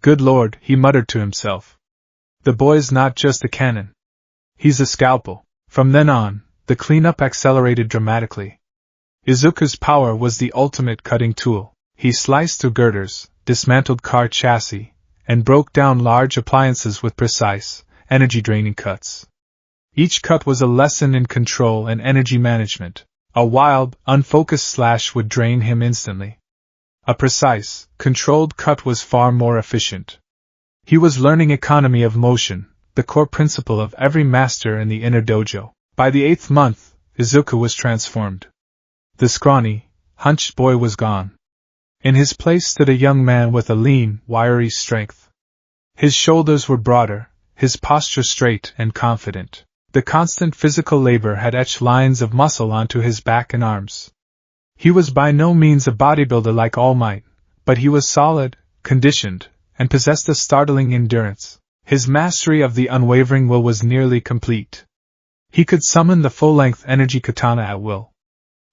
"Good Lord," he muttered to himself. "The boy's not just a cannon. He's a scalpel." From then on, the cleanup accelerated dramatically. Izuku's power was the ultimate cutting tool. He sliced through girders, dismantled car chassis, and broke down large appliances with precise, energy-draining cuts. Each cut was a lesson in control and energy management. A wild, unfocused slash would drain him instantly. A precise, controlled cut was far more efficient. He was learning economy of motion, the core principle of every master in the inner dojo. By the 8th month, Izuku was transformed. The scrawny, hunched boy was gone. In his place stood a young man with a lean, wiry strength. His shoulders were broader, his posture straight and confident. The constant physical labor had etched lines of muscle onto his back and arms. He was by no means a bodybuilder like All Might, but he was solid, conditioned, and possessed a startling endurance. His mastery of the unwavering will was nearly complete. He could summon the full-length energy katana at will.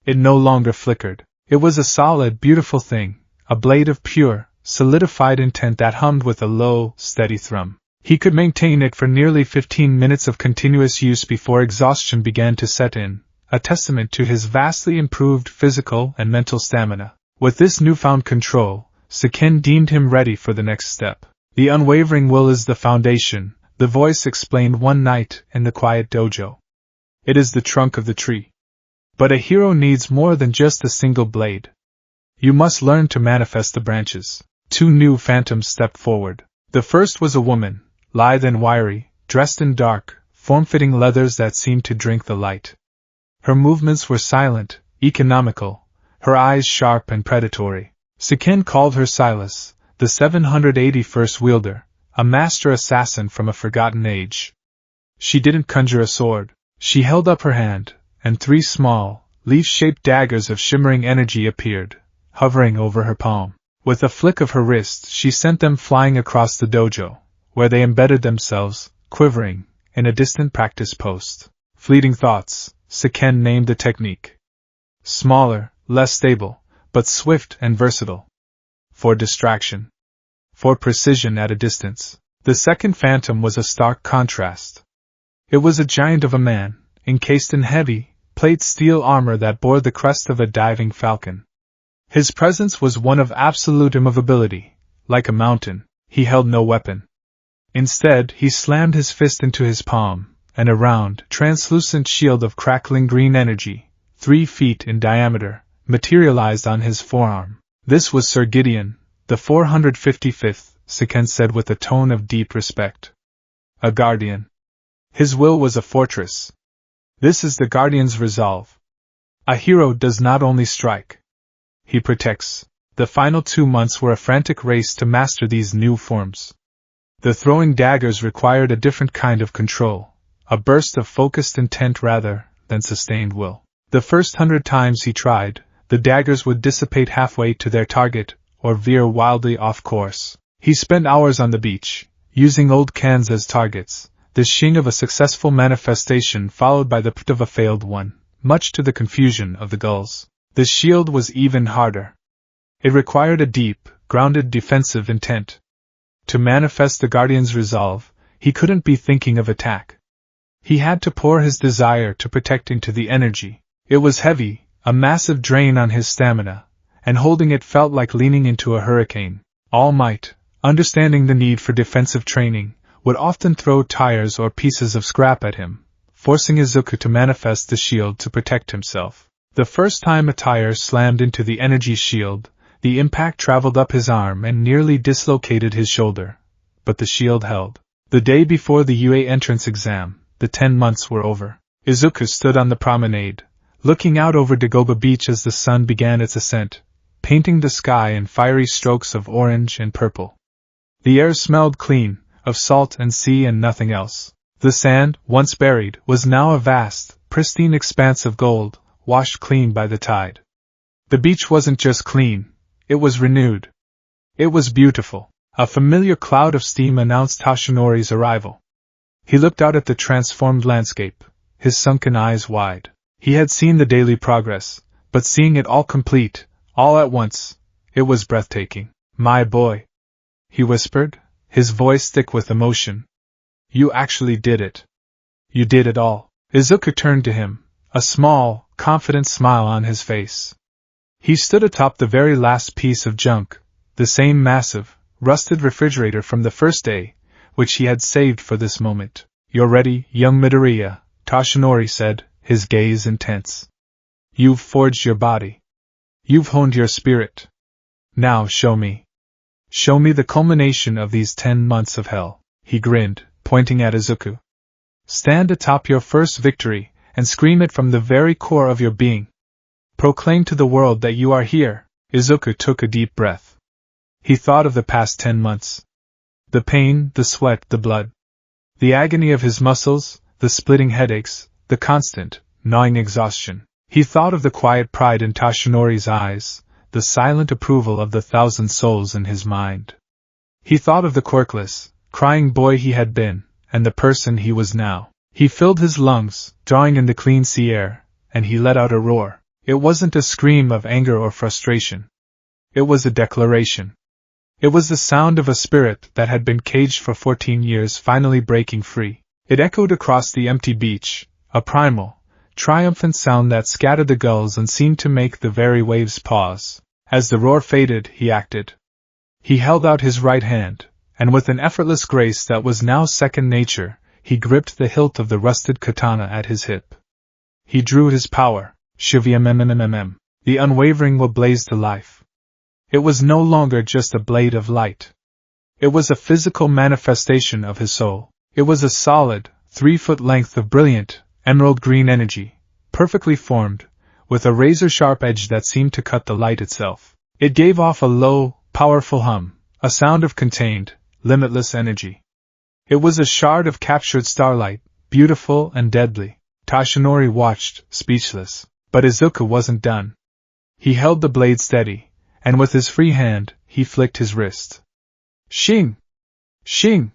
It no longer flickered. It was a solid, beautiful thing, a blade of pure, solidified intent that hummed with a low, steady thrum. He could maintain it for nearly 15 minutes of continuous use before exhaustion began to set in, a testament to his vastly improved physical and mental stamina. With this newfound control, Sekin deemed him ready for the next step. The unwavering will is the foundation, the voice explained one night in the quiet dojo. It is the trunk of the tree. But a hero needs more than just a single blade. You must learn to manifest the branches. 2 new phantoms stepped forward. The first was a woman, lithe and wiry, dressed in dark, form-fitting leathers that seemed to drink the light. Her movements were silent, economical, her eyes sharp and predatory. Sekin called her Silas, the 781st wielder, a master assassin from a forgotten age. She didn't conjure a sword. She held up her hand, and 3 small, leaf-shaped daggers of shimmering energy appeared, hovering over her palm. With a flick of her wrist, she sent them flying across the dojo, where they embedded themselves, quivering, in a distant practice post. Fleeting thoughts, Sekin named the technique. Smaller, less stable, but swift and versatile. For distraction. For precision at a distance. The second phantom was a stark contrast. It was a giant of a man, encased in heavy, plate steel armor that bore the crest of a diving falcon. His presence was one of absolute immovability. Like a mountain, he held no weapon. Instead, he slammed his fist into his palm, and a round, translucent shield of crackling green energy, 3 feet in diameter, materialized on his forearm. This was Sir Gideon, the 455th, Sekin said with a tone of deep respect. A guardian. His will was a fortress. This is the guardian's resolve. A hero does not only strike. He protects. The final 2 months were a frantic race to master these new forms. The throwing daggers required a different kind of control, a burst of focused intent rather than sustained will. The first 100 times he tried, the daggers would dissipate halfway to their target, or veer wildly off course. He spent hours on the beach, using old cans as targets, the shing of a successful manifestation followed by the p't of a failed one, much to the confusion of the gulls. The shield was even harder. It required a deep, grounded defensive intent. To manifest the guardian's resolve, he couldn't be thinking of attack. He had to pour his desire to protect into the energy. It was heavy, a massive drain on his stamina, and holding it felt like leaning into a hurricane. All Might, understanding the need for defensive training, would often throw tires or pieces of scrap at him, forcing Izuku to manifest the shield to protect himself. The first time a tire slammed into the energy shield, the impact traveled up his arm and nearly dislocated his shoulder, but the shield held. The day before the UA entrance exam, the 10 months were over. Izuku stood on the promenade, looking out over Dagoba Beach as the sun began its ascent, painting the sky in fiery strokes of orange and purple. The air smelled clean, of salt and sea and nothing else. The sand, once buried, was now a vast, pristine expanse of gold, washed clean by the tide. The beach wasn't just clean, it was renewed. It was beautiful. A familiar cloud of steam announced Toshinori's arrival. He looked out at the transformed landscape, his sunken eyes wide. He had seen the daily progress, but seeing it all complete, all at once, it was breathtaking. "My boy," he whispered, his voice thick with emotion. "You actually did it. You did it all." Izuku turned to him, a small, confident smile on his face. He stood atop the very last piece of junk, the same massive, rusted refrigerator from the first day, which he had saved for this moment. "You're ready, young Midoriya," Toshinori said, his gaze intense. "You've forged your body. You've honed your spirit. Now show me. Show me the culmination of these 10 months of hell," he grinned, pointing at Izuku. "Stand atop your first victory, and scream it from the very core of your being. Proclaim to the world that you are here." Izuku took a deep breath. He thought of the past 10 months. The pain, the sweat, the blood. The agony of his muscles, the splitting headaches, the constant, gnawing exhaustion. He thought of the quiet pride in Toshinori's eyes, the silent approval of the 1,000 souls in his mind. He thought of the quirkless, crying boy he had been, and the person he was now. He filled his lungs, drawing in the clean sea air, and he let out a roar. It wasn't a scream of anger or frustration. It was a declaration. It was the sound of a spirit that had been caged for 14 years finally breaking free. It echoed across the empty beach, a primal, triumphant sound that scattered the gulls and seemed to make the very waves pause. As the roar faded, he acted. He held out his right hand, and with an effortless grace that was now second nature, he gripped the hilt of the rusted katana at his hip. He drew his power, Shivya. The unwavering will blazed to life. It was no longer just a blade of light. It was a physical manifestation of his soul. It was a solid, 3-foot length of brilliant, emerald green energy, perfectly formed, with a razor-sharp edge that seemed to cut the light itself. It gave off a low, powerful hum, a sound of contained, limitless energy. It was a shard of captured starlight, beautiful and deadly. Toshinori watched, speechless. But Izuku wasn't done. He held the blade steady, and with his free hand, he flicked his wrist. Shing! Shing!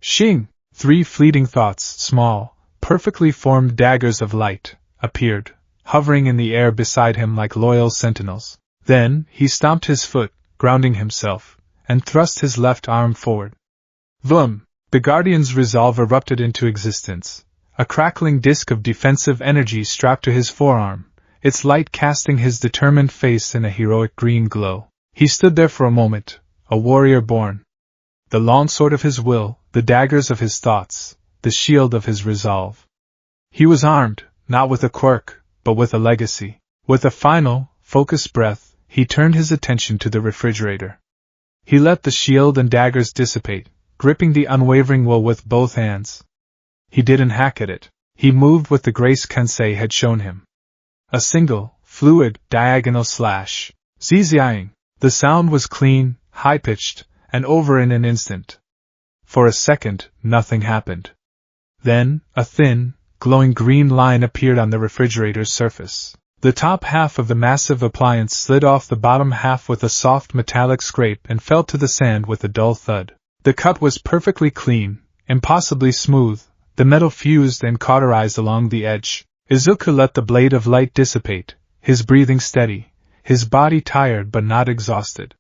Shing! 3 fleeting thoughts, small, perfectly formed daggers of light, appeared, hovering in the air beside him like loyal sentinels. Then, he stomped his foot, grounding himself, and thrust his left arm forward. Vroom! The Guardian's resolve erupted into existence, a crackling disk of defensive energy strapped to his forearm, its light casting his determined face in a heroic green glow. He stood there for a moment, a warrior born. The long sword of his will, the daggers of his thoughts, the shield of his resolve. He was armed, not with a quirk, but with a legacy. With a final, focused breath, he turned his attention to the refrigerator. He let the shield and daggers dissipate, gripping the unwavering will with both hands. He didn't hack at it. He moved with the grace Kensei had shown him. A single, fluid, diagonal slash. Zzzing. The sound was clean, high-pitched, and over in an instant. For a second, nothing happened. Then, a thin, glowing green line appeared on the refrigerator's surface. The top half of the massive appliance slid off the bottom half with a soft metallic scrape and fell to the sand with a dull thud. The cut was perfectly clean, impossibly smooth, the metal fused and cauterized along the edge. Izuku let the blade of light dissipate, his breathing steady, his body tired but not exhausted.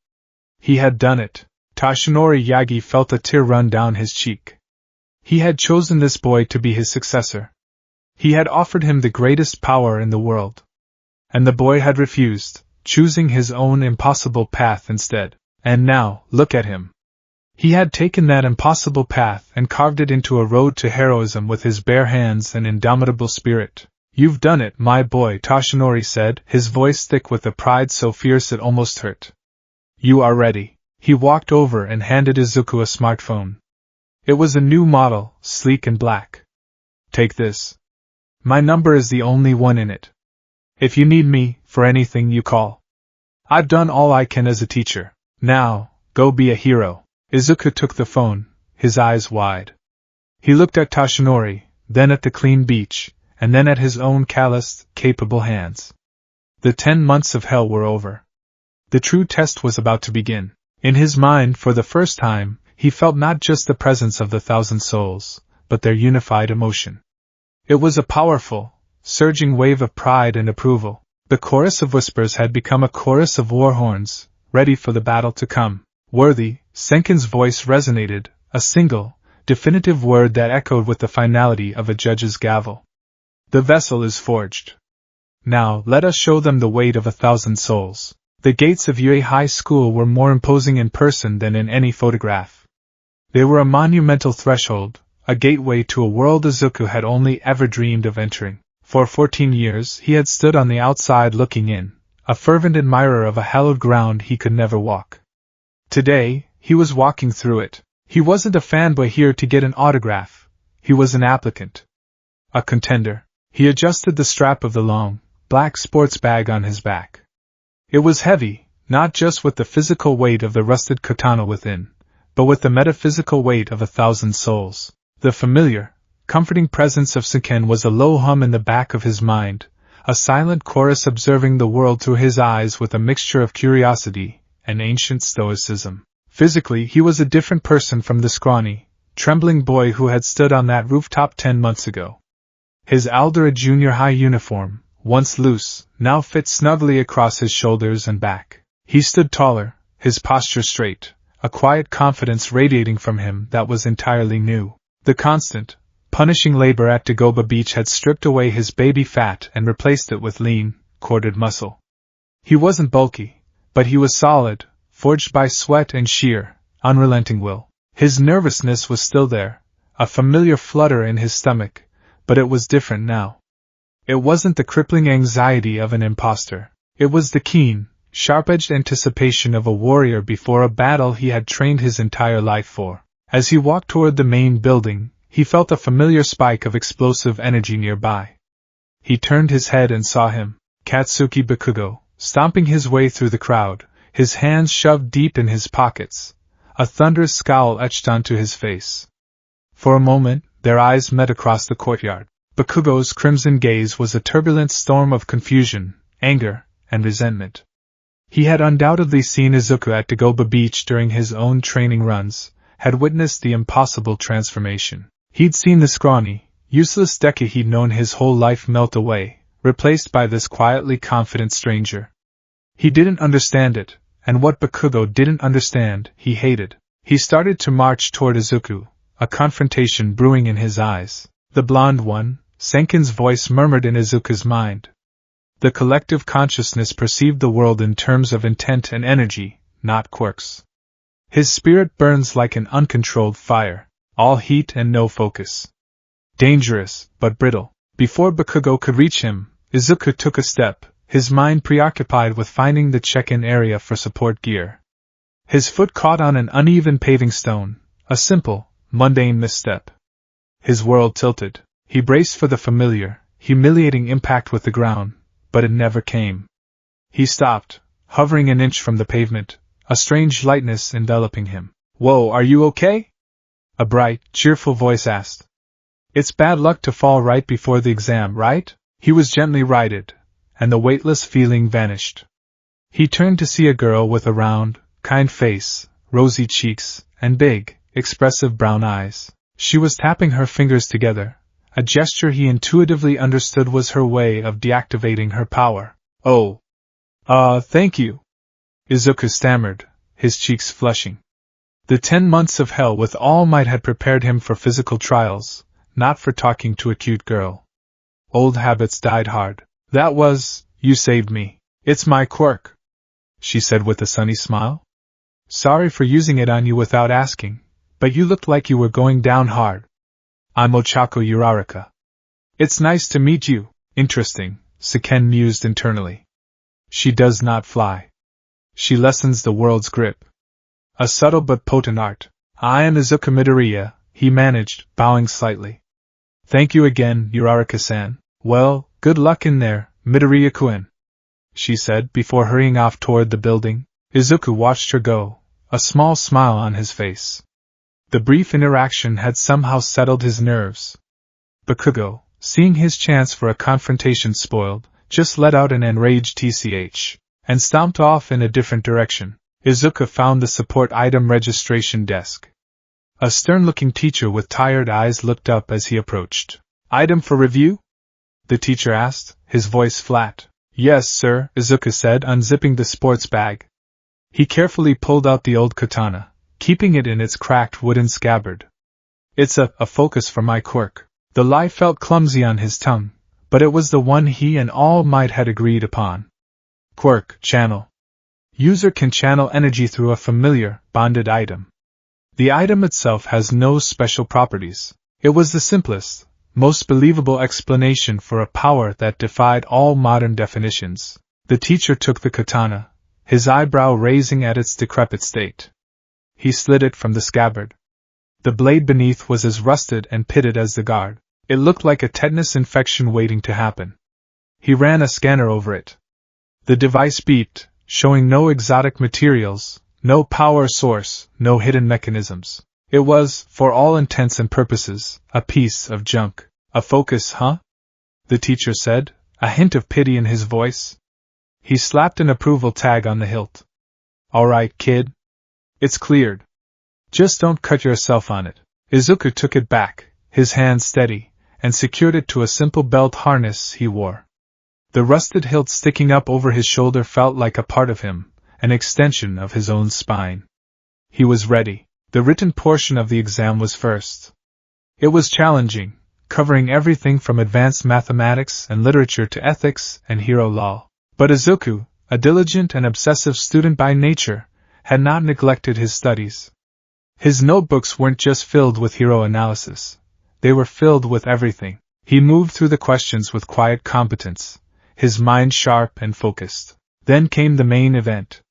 He had done it. Toshinori Yagi felt a tear run down his cheek. He had chosen this boy to be his successor. He had offered him the greatest power in the world. And the boy had refused, choosing his own impossible path instead. And now, look at him. He had taken that impossible path and carved it into a road to heroism with his bare hands and indomitable spirit. "You've done it, my boy," Toshinori said, his voice thick with a pride so fierce it almost hurt. "You are ready." He walked over and handed Izuku a smartphone. It was a new model, sleek and black. "Take this. My number is the only one in it. If you need me, for anything you call. I've done all I can as a teacher. Now, go be a hero." Izuku took the phone, his eyes wide. He looked at Toshinori, then at the clean beach, and then at his own calloused, capable hands. The 10 months of hell were over. The true test was about to begin. In his mind, for the first time, he felt not just the presence of the 1,000 souls, but their unified emotion. It was a powerful, surging wave of pride and approval. The chorus of whispers had become a chorus of war horns, ready for the battle to come. "Worthy," Senkin's voice resonated, a single, definitive word that echoed with the finality of a judge's gavel. "The vessel is forged. Now let us show them the weight of 1,000 souls." The gates of Yue High School were more imposing in person than in any photograph. They were a monumental threshold, a gateway to a world Izuku had only ever dreamed of entering. For 14 years he had stood on the outside looking in, a fervent admirer of a hallowed ground he could never walk. Today, he was walking through it. He wasn't a fanboy here to get an autograph. He was an applicant. A contender. He adjusted the strap of the long, black sports bag on his back. It was heavy, not just with the physical weight of the rusted katana within, but with the metaphysical weight of 1,000 souls. The familiar, comforting presence of Siken was a low hum in the back of his mind, a silent chorus observing the world through his eyes with a mixture of curiosity and ancient stoicism. Physically, he was a different person from the scrawny, trembling boy who had stood on that rooftop 10 months ago. His Aldera junior high uniform, once loose, now fit snugly across his shoulders and back. He stood taller, his posture straight, a quiet confidence radiating from him that was entirely new. The constant, punishing labor at Dagoba Beach had stripped away his baby fat and replaced it with lean, corded muscle. He wasn't bulky, but he was solid, forged by sweat and sheer, unrelenting will. His nervousness was still there, a familiar flutter in his stomach, but it was different now. It wasn't the crippling anxiety of an imposter. It was the keen, sharp-edged anticipation of a warrior before a battle he had trained his entire life for. As he walked toward the main building, he felt a familiar spike of explosive energy nearby. He turned his head and saw him, Katsuki Bakugo, stomping his way through the crowd, his hands shoved deep in his pockets, a thunderous scowl etched onto his face. For a moment, their eyes met across the courtyard. Bakugo's crimson gaze was a turbulent storm of confusion, anger, and resentment. He had undoubtedly seen Izuku at Dagoba Beach during his own training runs, had witnessed the impossible transformation. He'd seen the scrawny, useless Deku he'd known his whole life melt away, replaced by this quietly confident stranger. He didn't understand it, and what Bakugo didn't understand, he hated. He started to march toward Izuku, a confrontation brewing in his eyes. The blonde one, Senkin's voice murmured in Izuku's mind. The collective consciousness perceived the world in terms of intent and energy, not quirks. His spirit burns like an uncontrolled fire, all heat and no focus. Dangerous, but brittle. Before Bakugo could reach him, Izuku took a step, his mind preoccupied with finding the check-in area for support gear. His foot caught on an uneven paving stone, a simple, mundane misstep. His world tilted. He braced for the familiar, humiliating impact with the ground, but it never came. He stopped, hovering an inch from the pavement, a strange lightness enveloping him. "Whoa, are you okay?" a bright, cheerful voice asked. "It's bad luck to fall right before the exam, right?" He was gently righted, and the weightless feeling vanished. He turned to see a girl with a round, kind face, rosy cheeks, and big, expressive brown eyes. She was tapping her fingers together, a gesture he intuitively understood was her way of deactivating her power. "Oh. Thank you," Izuku stammered, his cheeks flushing. The 10 months of hell with All Might had prepared him for physical trials, not for talking to a cute girl. Old habits died hard. "You saved me. It's my quirk," she said with a sunny smile. "Sorry for using it on you without asking, but you looked like you were going down hard. I'm Ochako Uraraka." "It's nice to meet you." "Interesting," Siken mused internally. "She does not fly. She lessens the world's grip. A subtle but potent art." "I am Izuku Midoriya," he managed, bowing slightly. "Thank you again, Uraraka-san." "Well, good luck in there, Midoriya-kun," she said before hurrying off toward the building. Izuku watched her go, a small smile on his face. The brief interaction had somehow settled his nerves. Bakugo, seeing his chance for a confrontation spoiled, just let out an enraged tch, and stomped off in a different direction. Izuku found the support item registration desk. A stern-looking teacher with tired eyes looked up as he approached. "Item for review?" the teacher asked, his voice flat. "Yes, sir," Izuku said, unzipping the sports bag. He carefully pulled out the old katana, keeping it in its cracked wooden scabbard. "It's a focus for my quirk." The lie felt clumsy on his tongue, but it was the one he and All Might had agreed upon. "Quirk, channel." User can channel energy through a familiar, bonded item. The item itself has no special properties. It was the simplest, most believable explanation for a power that defied all modern definitions. The teacher took the katana, his eyebrow raising at its decrepit state. He slid it from the scabbard. The blade beneath was as rusted and pitted as the guard. It looked like a tetanus infection waiting to happen. He ran a scanner over it. The device beeped, showing no exotic materials, no power source, no hidden mechanisms. It was, for all intents and purposes, a piece of junk. A focus, huh? The teacher said, a hint of pity in his voice. He slapped an approval tag on the hilt. All right, kid. It's cleared. Just don't cut yourself on it. Izuku took it back, his hand steady, and secured it to a simple belt harness he wore. The rusted hilt sticking up over his shoulder felt like a part of him, an extension of his own spine. He was ready. The written portion of the exam was first. It was challenging, covering everything from advanced mathematics and literature to ethics and hero law. But Izuku, a diligent and obsessive student by nature, had not neglected his studies. His notebooks weren't just filled with hero analysis. They were filled with everything. He moved through the questions with quiet competence, his mind sharp and focused. Then came the main event.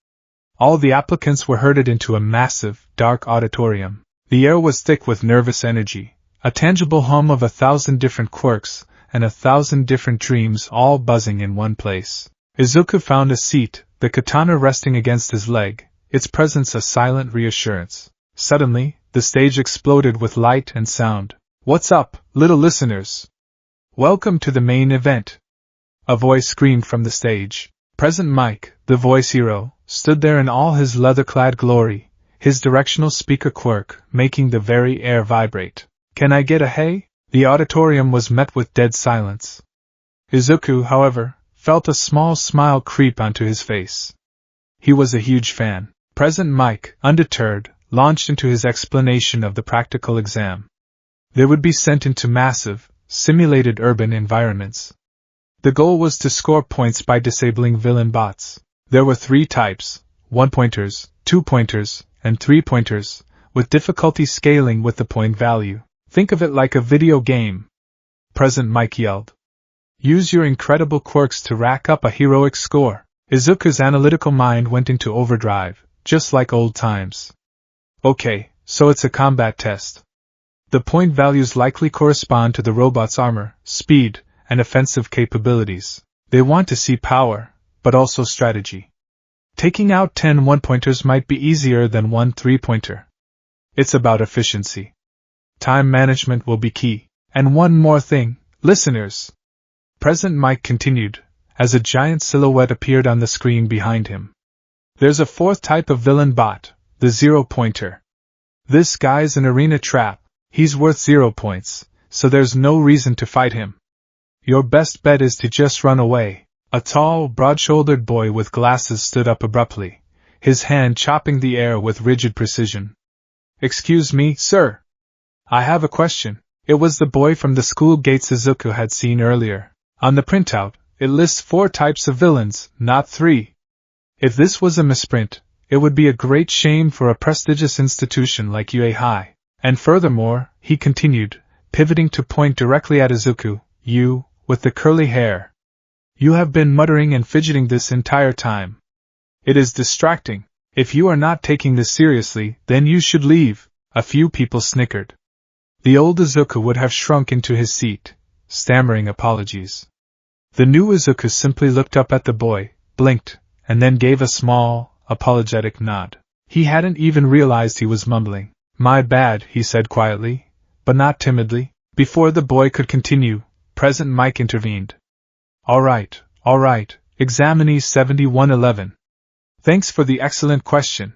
All the applicants were herded into a massive, dark auditorium. The air was thick with nervous energy, a tangible hum of 1,000 different quirks, and 1,000 different dreams all buzzing in one place. Izuku found a seat, the katana resting against his leg, its presence a silent reassurance. Suddenly, the stage exploded with light and sound. What's up, little listeners? Welcome to the main event. A voice screamed from the stage. Present Mike, the voice hero, stood there in all his leather-clad glory, his directional speaker quirk making the very air vibrate. Can I get a hey? The auditorium was met with dead silence. Izuku, however, felt a small smile creep onto his face. He was a huge fan. Present Mike, undeterred, launched into his explanation of the practical exam. They would be sent into massive, simulated urban environments. The goal was to score points by disabling villain bots. There were 3 types, 1-pointers, 2-pointers, and 3-pointers, with difficulty scaling with the point value. Think of it like a video game. Present Mike yelled. Use your incredible quirks to rack up a heroic score. Izuku's analytical mind went into overdrive, just like old times. Okay, so it's a combat test. The point values likely correspond to the robot's armor, speed, and offensive capabilities. They want to see power, but also strategy. Taking out 10 1-pointers might be easier than 1 3-pointer. It's about efficiency. Time management will be key. And one more thing, listeners. Present Mike continued, as a giant silhouette appeared on the screen behind him. There's a 4th type of villain bot, the 0-pointer. This guy's an arena trap. He's worth 0 points, so there's no reason to fight him. Your best bet is to just run away. A tall, broad-shouldered boy with glasses stood up abruptly, his hand chopping the air with rigid precision. Excuse me, sir. I have a question. It was the boy from the school gate Izuku had seen earlier. On the printout, it lists 4 types of villains, not 3. If this was a misprint, it would be a great shame for a prestigious institution like UA High. And furthermore, he continued, pivoting to point directly at Izuku, you, with the curly hair. You have been muttering and fidgeting this entire time. It is distracting. If you are not taking this seriously, then you should leave. A few people snickered. The old Izuku would have shrunk into his seat, stammering apologies. The new Izuku simply looked up at the boy, blinked, and then gave a small, apologetic nod. He hadn't even realized he was mumbling. My bad, he said quietly, but not timidly. Before the boy could continue, Present Mike intervened. All right, examinee 7111. Thanks for the excellent question.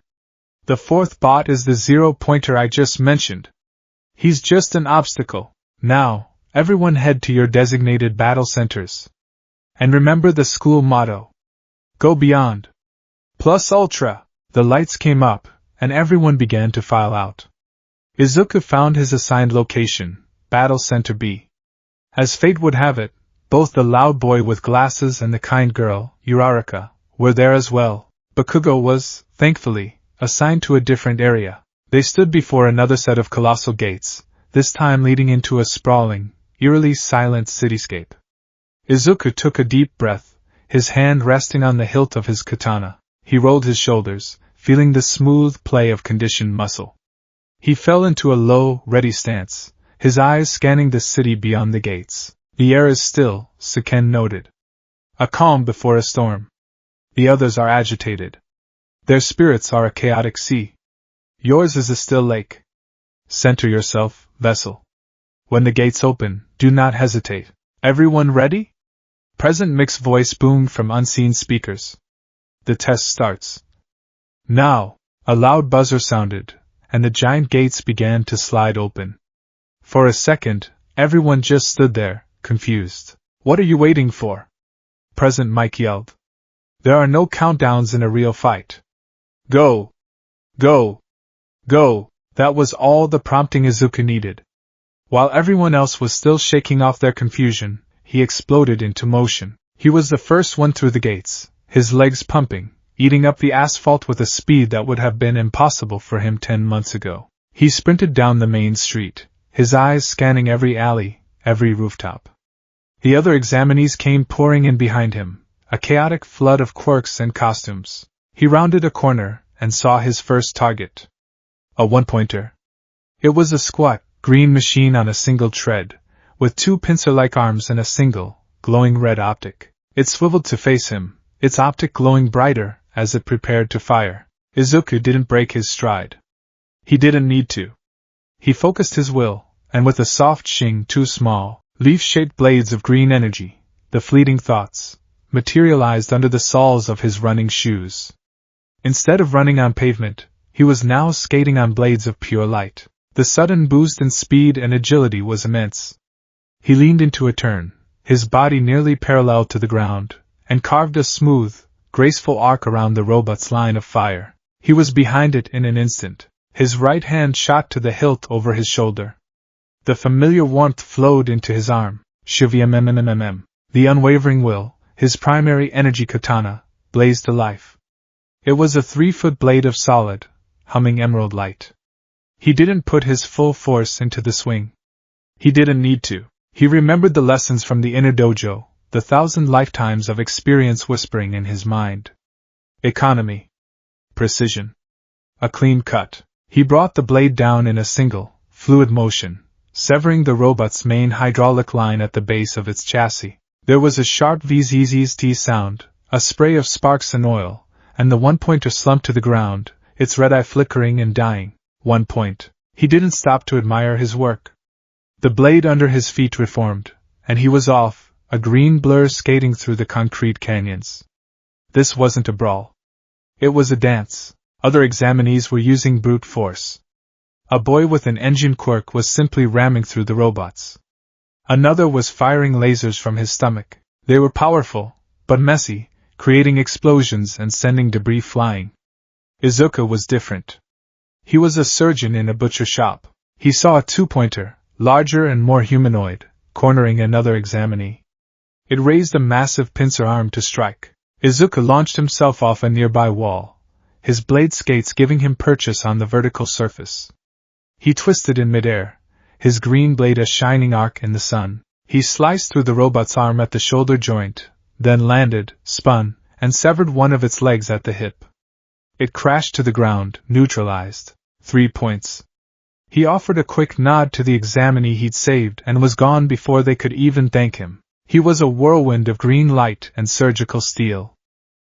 The 4th bot is the 0-pointer I just mentioned. He's just an obstacle. Now, everyone head to your designated battle centers. And remember the school motto. Go beyond. Plus ultra. The lights came up, and everyone began to file out. Izuku found his assigned location, Battle Center B. As fate would have it, both the loud boy with glasses and the kind girl, Uraraka, were there as well. Bakugo was, thankfully, assigned to a different area. They stood before another set of colossal gates, this time leading into a sprawling, eerily silent cityscape. Izuku took a deep breath, his hand resting on the hilt of his katana. He rolled his shoulders, feeling the smooth play of conditioned muscle. He fell into a low, ready stance, his eyes scanning the city beyond the gates. The air is still, Seken noted. A calm before a storm. The others are agitated. Their spirits are a chaotic sea. Yours is a still lake. Center yourself, vessel. When the gates open, do not hesitate. Everyone ready? Present mixed voice boomed from unseen speakers. The test starts. Now, a loud buzzer sounded, and the giant gates began to slide open. For a second, everyone just stood there, confused. What are you waiting for? Present Mike yelled. There are no countdowns in a real fight. Go! Go! Go! That was all the prompting Izuku needed. While everyone else was still shaking off their confusion, he exploded into motion. He was the first one through the gates, his legs pumping, eating up the asphalt with a speed that would have been impossible for him 10 months ago. He sprinted down the main street, his eyes scanning every alley, every rooftop. The other examinees came pouring in behind him, a chaotic flood of quirks and costumes. He rounded a corner and saw his first target. A one-pointer. It was a squat, green machine on a single tread, with 2 pincer-like arms and a single, glowing red optic. It swiveled to face him, its optic glowing brighter as it prepared to fire. Izuku didn't break his stride. He didn't need to. He focused his will, and with a soft shing, 2 small, leaf-shaped blades of green energy, the fleeting thoughts, materialized under the soles of his running shoes. Instead of running on pavement, he was now skating on blades of pure light. The sudden boost in speed and agility was immense. He leaned into a turn, his body nearly parallel to the ground, and carved a smooth, graceful arc around the robot's line of fire. He was behind it in an instant, his right hand shot to the hilt over his shoulder. The familiar warmth flowed into his arm. Shuvmm. The unwavering will, his primary energy katana, blazed to life. It was a 3-foot blade of solid, humming emerald light. He didn't put his full force into the swing. He didn't need to. He remembered the lessons from the inner dojo, the 1,000 lifetimes of experience whispering in his mind. Economy. Precision. A clean cut. He brought the blade down in a single, fluid motion, severing the robot's main hydraulic line at the base of its chassis. There was a sharp vzzt sound, a spray of sparks and oil, and the one-pointer slumped to the ground, its red eye flickering and dying. 1 point. He didn't stop to admire his work. The blade under his feet reformed, and he was off, a green blur skating through the concrete canyons. This wasn't a brawl. It was a dance. Other examinees were using brute force. A boy with an engine quirk was simply ramming through the robots. Another was firing lasers from his stomach. They were powerful, but messy, creating explosions and sending debris flying. Izuku was different. He was a surgeon in a butcher shop. He saw a 2-pointer, larger and more humanoid, cornering another examinee. It raised a massive pincer arm to strike. Izuku launched himself off a nearby wall, his blade skates giving him purchase on the vertical surface. He twisted in midair, his green blade a shining arc in the sun. He sliced through the robot's arm at the shoulder joint, then landed, spun, and severed one of its legs at the hip. It crashed to the ground, neutralized. 3 points. He offered a quick nod to the examinee he'd saved and was gone before they could even thank him. He was a whirlwind of green light and surgical steel.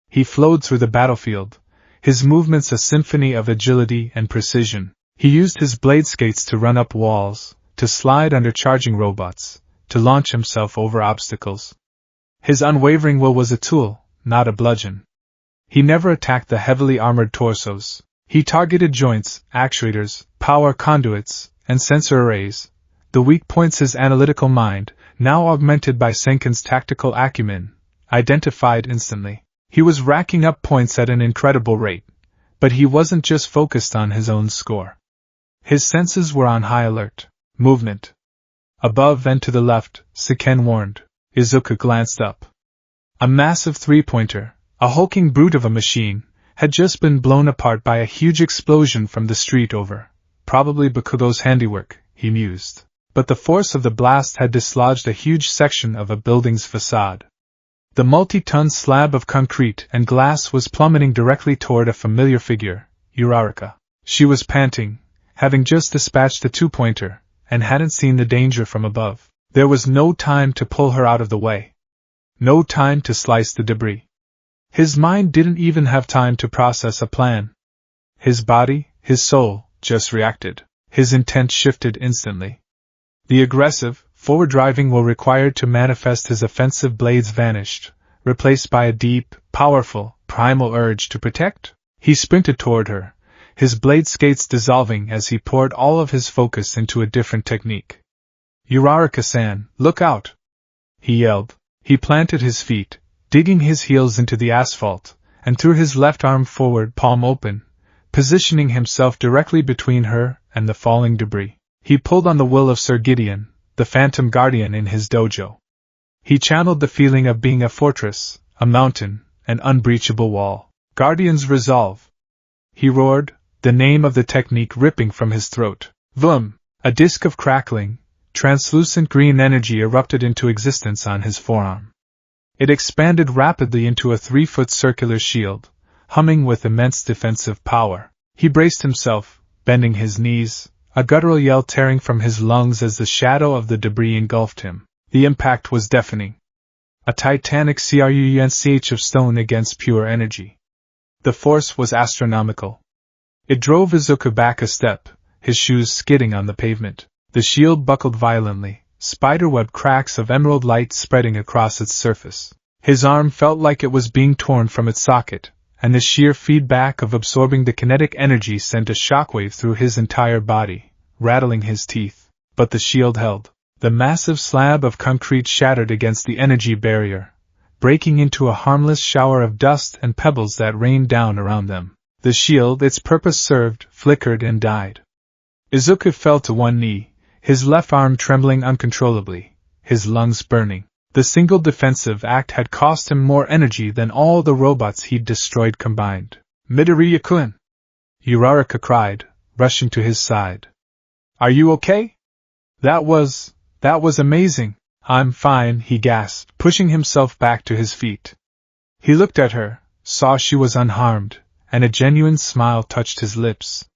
He flowed through the battlefield, his movements a symphony of agility and precision. He used his blade skates to run up walls, to slide under charging robots, to launch himself over obstacles. His unwavering will was a tool, not a bludgeon. He never attacked the heavily armored torsos. He targeted joints, actuators, power conduits, and sensor arrays. The weak points his analytical mind, now augmented by Senkin's tactical acumen, identified instantly. He was racking up points at an incredible rate, but he wasn't just focused on his own score. His senses were on high alert. Movement. Above and to the left, Seken warned. Izuku glanced up. A massive 3-pointer, a hulking brute of a machine, had just been blown apart by a huge explosion from the street over, probably Bakugo's handiwork, he mused. But the force of the blast had dislodged a huge section of a building's facade. The multi-ton slab of concrete and glass was plummeting directly toward a familiar figure, Uraraka. She was panting, having just dispatched the two-pointer, and hadn't seen the danger from above. There was no time to pull her out of the way. No time to slice the debris. His mind didn't even have time to process a plan. His body, his soul, just reacted. His intent shifted instantly. The aggressive, forward-driving will required to manifest his offensive blades vanished, replaced by a deep, powerful, primal urge to protect. He sprinted toward her, his blade skates dissolving as he poured all of his focus into a different technique. "Uraraka-san, look out!" he yelled. He planted his feet, digging his heels into the asphalt, and threw his left arm forward, palm open, positioning himself directly between her and the falling debris. He pulled on the will of Sir Gideon, the phantom guardian in his dojo. He channeled the feeling of being a fortress, a mountain, an unbreachable wall. "Guardian's resolve!" he roared, the name of the technique ripping from his throat. Vroom! A disk of crackling, translucent green energy erupted into existence on his forearm. It expanded rapidly into a 3-foot circular shield, humming with immense defensive power. He braced himself, bending his knees, a guttural yell tearing from his lungs as the shadow of the debris engulfed him. The impact was deafening. A titanic crunch of stone against pure energy. The force was astronomical. It drove Izuku back a step, his shoes skidding on the pavement. The shield buckled violently, spiderweb cracks of emerald light spreading across its surface. His arm felt like it was being torn from its socket, and the sheer feedback of absorbing the kinetic energy sent a shockwave through his entire body, rattling his teeth. But the shield held. The massive slab of concrete shattered against the energy barrier, breaking into a harmless shower of dust and pebbles that rained down around them. The shield, its purpose served, flickered and died. Izuku fell to one knee, his left arm trembling uncontrollably, his lungs burning. The single defensive act had cost him more energy than all the robots he'd destroyed combined. "Midoriya-kun!" Uraraka cried, rushing to his side. "Are you okay? That was amazing." "I'm fine," he gasped, pushing himself back to his feet. He looked at her, saw she was unharmed, and a genuine smile touched his lips.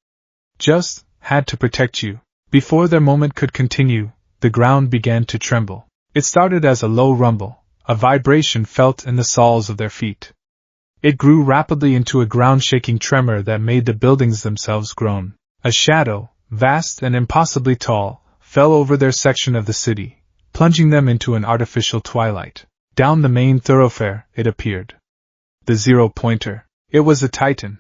"Just had to protect you." Before their moment could continue, the ground began to tremble. It started as a low rumble, a vibration felt in the soles of their feet. It grew rapidly into a ground-shaking tremor that made the buildings themselves groan. A shadow, vast and impossibly tall, fell over their section of the city, plunging them into an artificial twilight. Down the main thoroughfare, it appeared. The zero-pointer. It was a titan.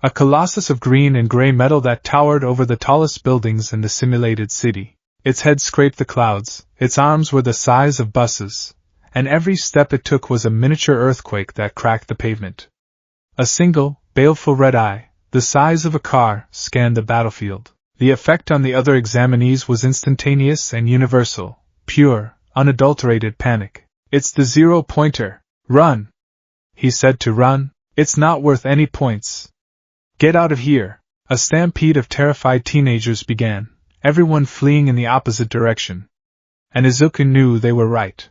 A colossus of green and gray metal that towered over the tallest buildings in the simulated city. Its head scraped the clouds, its arms were the size of buses, and every step it took was a miniature earthquake that cracked the pavement. A single, baleful red eye, the size of a car, scanned the battlefield. The effect on the other examinees was instantaneous and universal, pure, unadulterated panic. "It's the zero-pointer. Run!" he said to run. "It's not worth any points. Get out of here." A stampede of terrified teenagers began, everyone fleeing in the opposite direction. And Izuku knew they were right.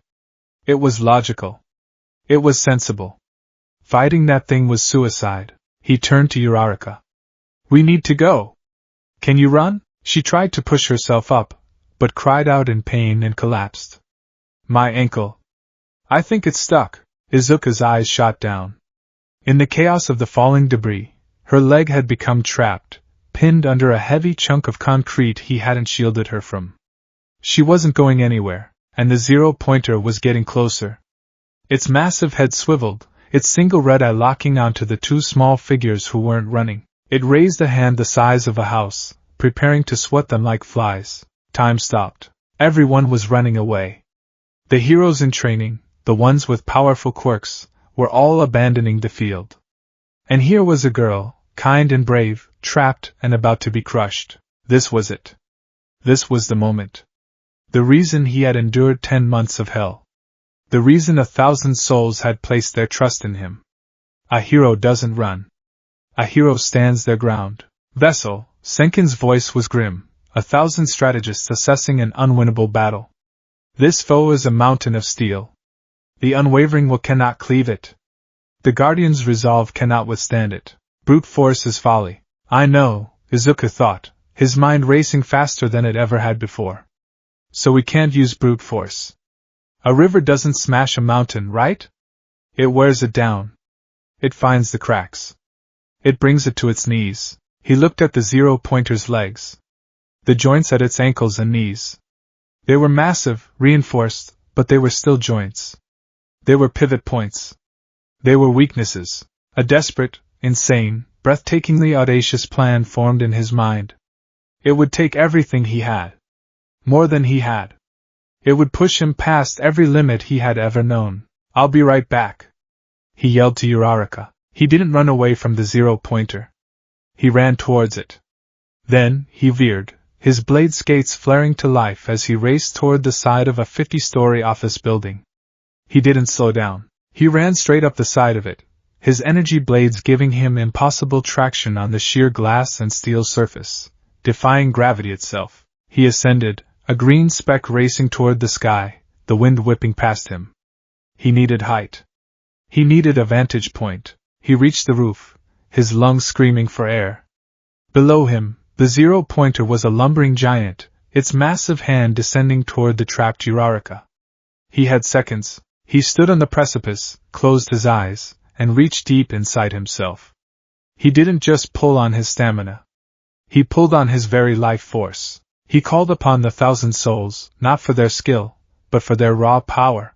It was logical. It was sensible. Fighting that thing was suicide. He turned to Uraraka. "We need to go. Can you run?" She tried to push herself up, but cried out in pain and collapsed. "My ankle. I think it's stuck." Izuku's eyes shot down. In the chaos of the falling debris, her leg had become trapped, pinned under a heavy chunk of concrete he hadn't shielded her from. She wasn't going anywhere, and the zero-pointer was getting closer. Its massive head swiveled, its single red eye locking onto the two small figures who weren't running. It raised a hand the size of a house, preparing to swat them like flies. Time stopped. Everyone was running away. The heroes in training, the ones with powerful quirks, were all abandoning the field. And here was a girl, kind and brave, trapped and about to be crushed. This was it. This was the moment. The reason he had endured 10 months of hell. The reason 1,000 souls had placed their trust in him. A hero doesn't run. A hero stands their ground. Vessel, Senkin's voice was grim, 1,000 strategists assessing an unwinnable battle. This foe is a mountain of steel. The unwavering will cannot cleave it. The Guardian's resolve cannot withstand it. Brute force is folly. I know, Izuku thought, his mind racing faster than it ever had before. So we can't use brute force. A river doesn't smash a mountain, right? It wears it down. It finds the cracks. It brings it to its knees. He looked at the zero-pointer's legs. The joints at its ankles and knees. They were massive, reinforced, but they were still joints. They were pivot points. They were weaknesses. A desperate, insane, breathtakingly audacious plan formed in his mind. It would take everything he had. More than he had. It would push him past every limit he had ever known. I'll be right back, he yelled to Uraraka. He didn't run away from the zero-pointer. He ran towards it. Then, he veered, his blade skates flaring to life as he raced toward the side of a 50-story office building. He didn't slow down. He ran straight up the side of it, his energy blades giving him impossible traction on the sheer glass and steel surface, defying gravity itself. He ascended, a green speck racing toward the sky, the wind whipping past him. He needed height. He needed a vantage point. He reached the roof, his lungs screaming for air. Below him, the zero-pointer was a lumbering giant, its massive hand descending toward the trapped Uraraka. He had seconds. He stood on the precipice, closed his eyes, and reached deep inside himself. He didn't just pull on his stamina. He pulled on his very life force. He called upon the 1,000 souls, not for their skill, but for their raw power.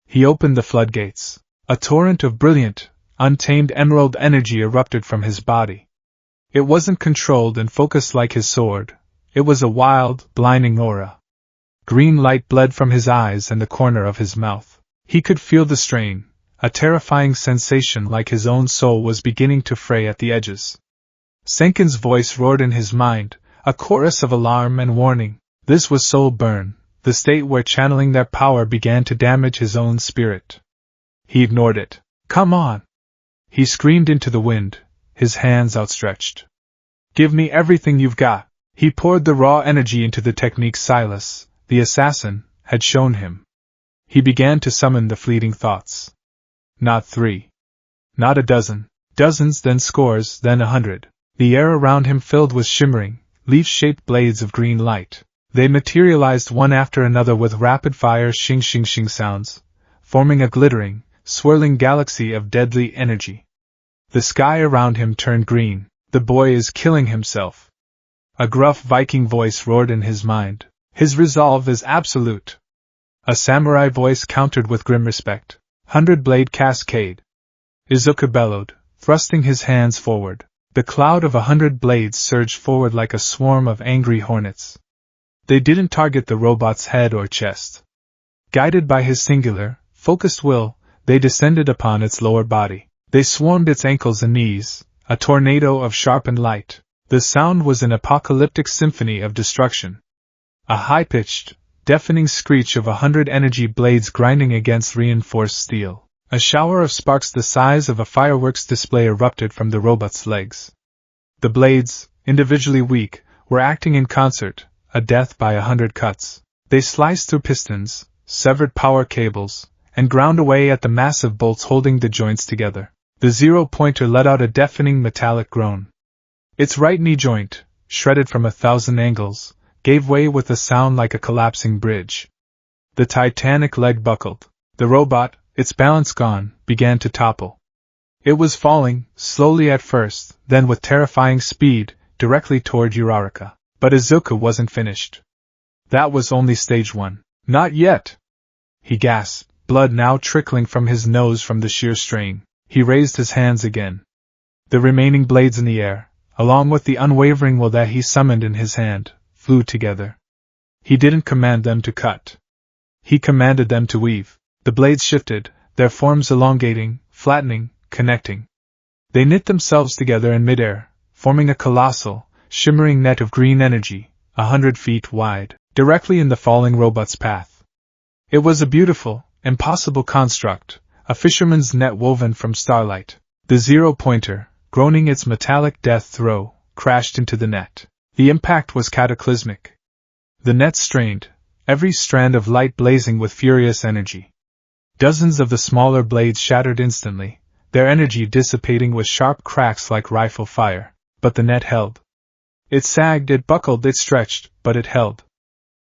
He opened the floodgates. A torrent of brilliant, untamed emerald energy erupted from his body. It wasn't controlled and focused like his sword. It was a wild, blinding aura. Green light bled from his eyes and the corner of his mouth. He could feel the strain, a terrifying sensation like his own soul was beginning to fray at the edges. Senkin's voice roared in his mind, a chorus of alarm and warning. This was soul burn, the state where channeling their power began to damage his own spirit. He ignored it. Come on! He screamed into the wind, his hands outstretched. Give me everything you've got. He poured the raw energy into the technique Silas, the assassin, had shown him. He began to summon the fleeting thoughts. Not 3. Not a dozen. Dozens, then scores, then 100. The air around him filled with shimmering, leaf-shaped blades of green light. They materialized one after another with rapid-fire shing-shing-shing sounds, forming a glittering, swirling galaxy of deadly energy. The sky around him turned green. The boy is killing himself. A gruff Viking voice roared in his mind. His resolve is absolute. A samurai voice countered with grim respect. 100-blade cascade. Izuku bellowed, thrusting his hands forward. The cloud of 100 blades surged forward like a swarm of angry hornets. They didn't target the robot's head or chest. Guided by his singular, focused will, they descended upon its lower body. They swarmed its ankles and knees, a tornado of sharpened light. The sound was an apocalyptic symphony of destruction. A high-pitched, deafening screech of 100 energy blades grinding against reinforced steel. A shower of sparks the size of a fireworks display erupted from the robot's legs. The blades, individually weak, were acting in concert, a death by 100 cuts. They sliced through pistons, severed power cables, and ground away at the massive bolts holding the joints together. The zero-pointer let out a deafening metallic groan. Its right knee joint, shredded from 1,000 angles, gave way with a sound like a collapsing bridge. The titanic leg buckled. The robot, its balance gone, began to topple. It was falling, slowly at first, then with terrifying speed, directly toward Uraraka. But Izuku wasn't finished. That was only stage 1. Not yet! He gasped, blood now trickling from his nose from the sheer strain. He raised his hands again. The remaining blades in the air, along with the unwavering will that he summoned in his hand, flew together. He didn't command them to cut. He commanded them to weave. The blades shifted, their forms elongating, flattening, connecting. They knit themselves together in midair, forming a colossal, shimmering net of green energy, 100 feet wide, directly in the falling robot's path. It was a beautiful, impossible construct, a fisherman's net woven from starlight. The zero-pointer, groaning its metallic death throe, crashed into the net. The impact was cataclysmic. The net strained, every strand of light blazing with furious energy. Dozens of the smaller blades shattered instantly, their energy dissipating with sharp cracks like rifle fire, but the net held. It sagged, it buckled, it stretched, but it held.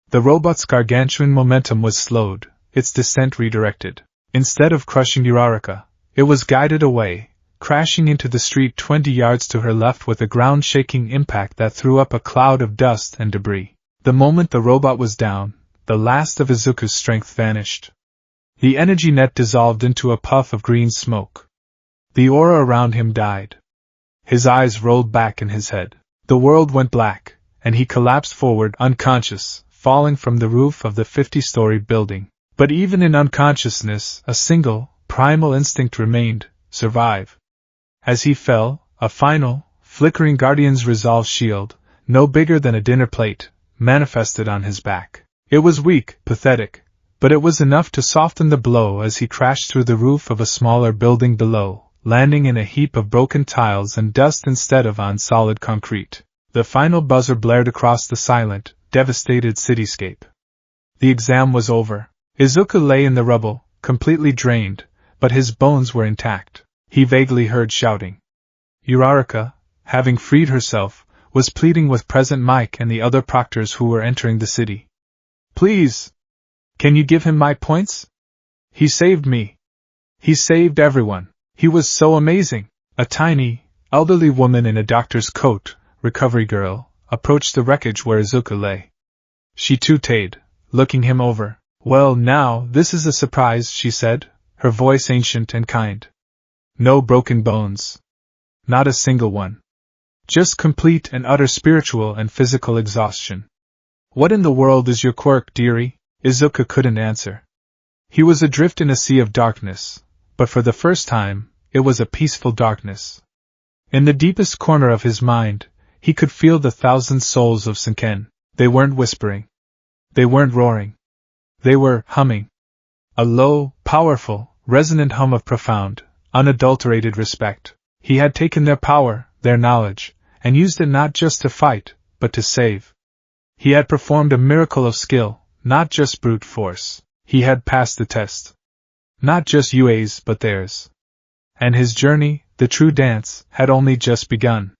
The robot's gargantuan momentum was slowed, its descent redirected. Instead of crushing Uraraka, it was guided away, crashing into the street 20 yards to her left with a ground-shaking impact that threw up a cloud of dust and debris. The moment the robot was down, the last of Izuku's strength vanished. The energy net dissolved into a puff of green smoke. The aura around him died. His eyes rolled back in his head. The world went black, and he collapsed forward unconscious, falling from the roof of the 50-story building. But even in unconsciousness, a single, primal instinct remained: survive. As he fell, a final, flickering guardian's resolve shield, no bigger than a dinner plate, manifested on his back. It was weak, pathetic, but it was enough to soften the blow as he crashed through the roof of a smaller building below, landing in a heap of broken tiles and dust instead of on solid concrete. The final buzzer blared across the silent, devastated cityscape. The exam was over. Izuku lay in the rubble, completely drained, but his bones were intact. He vaguely heard shouting. Uraraka, having freed herself, was pleading with President Mike and the other proctors who were entering the city. Please! Can you give him my points? He saved me. He saved everyone. He was so amazing. A tiny, elderly woman in a doctor's coat, recovery girl, approached the wreckage where Izuku lay. She tooted, looking him over. Well, now, this is a surprise, she said, her voice ancient and kind. No broken bones. Not a single one. Just complete and utter spiritual and physical exhaustion. What in the world is your quirk, dearie? Izuku couldn't answer. He was adrift in a sea of darkness, but for the first time, it was a peaceful darkness. In the deepest corner of his mind, he could feel the thousand souls of Senken. They weren't whispering. They weren't roaring. They were humming. A low, powerful, resonant hum of profound, unadulterated respect. He had taken their power, their knowledge, and used it not just to fight, but to save. He had performed a miracle of skill, not just brute force. He had passed the test. Not just UA's but theirs. And his journey, the true dance, had only just begun.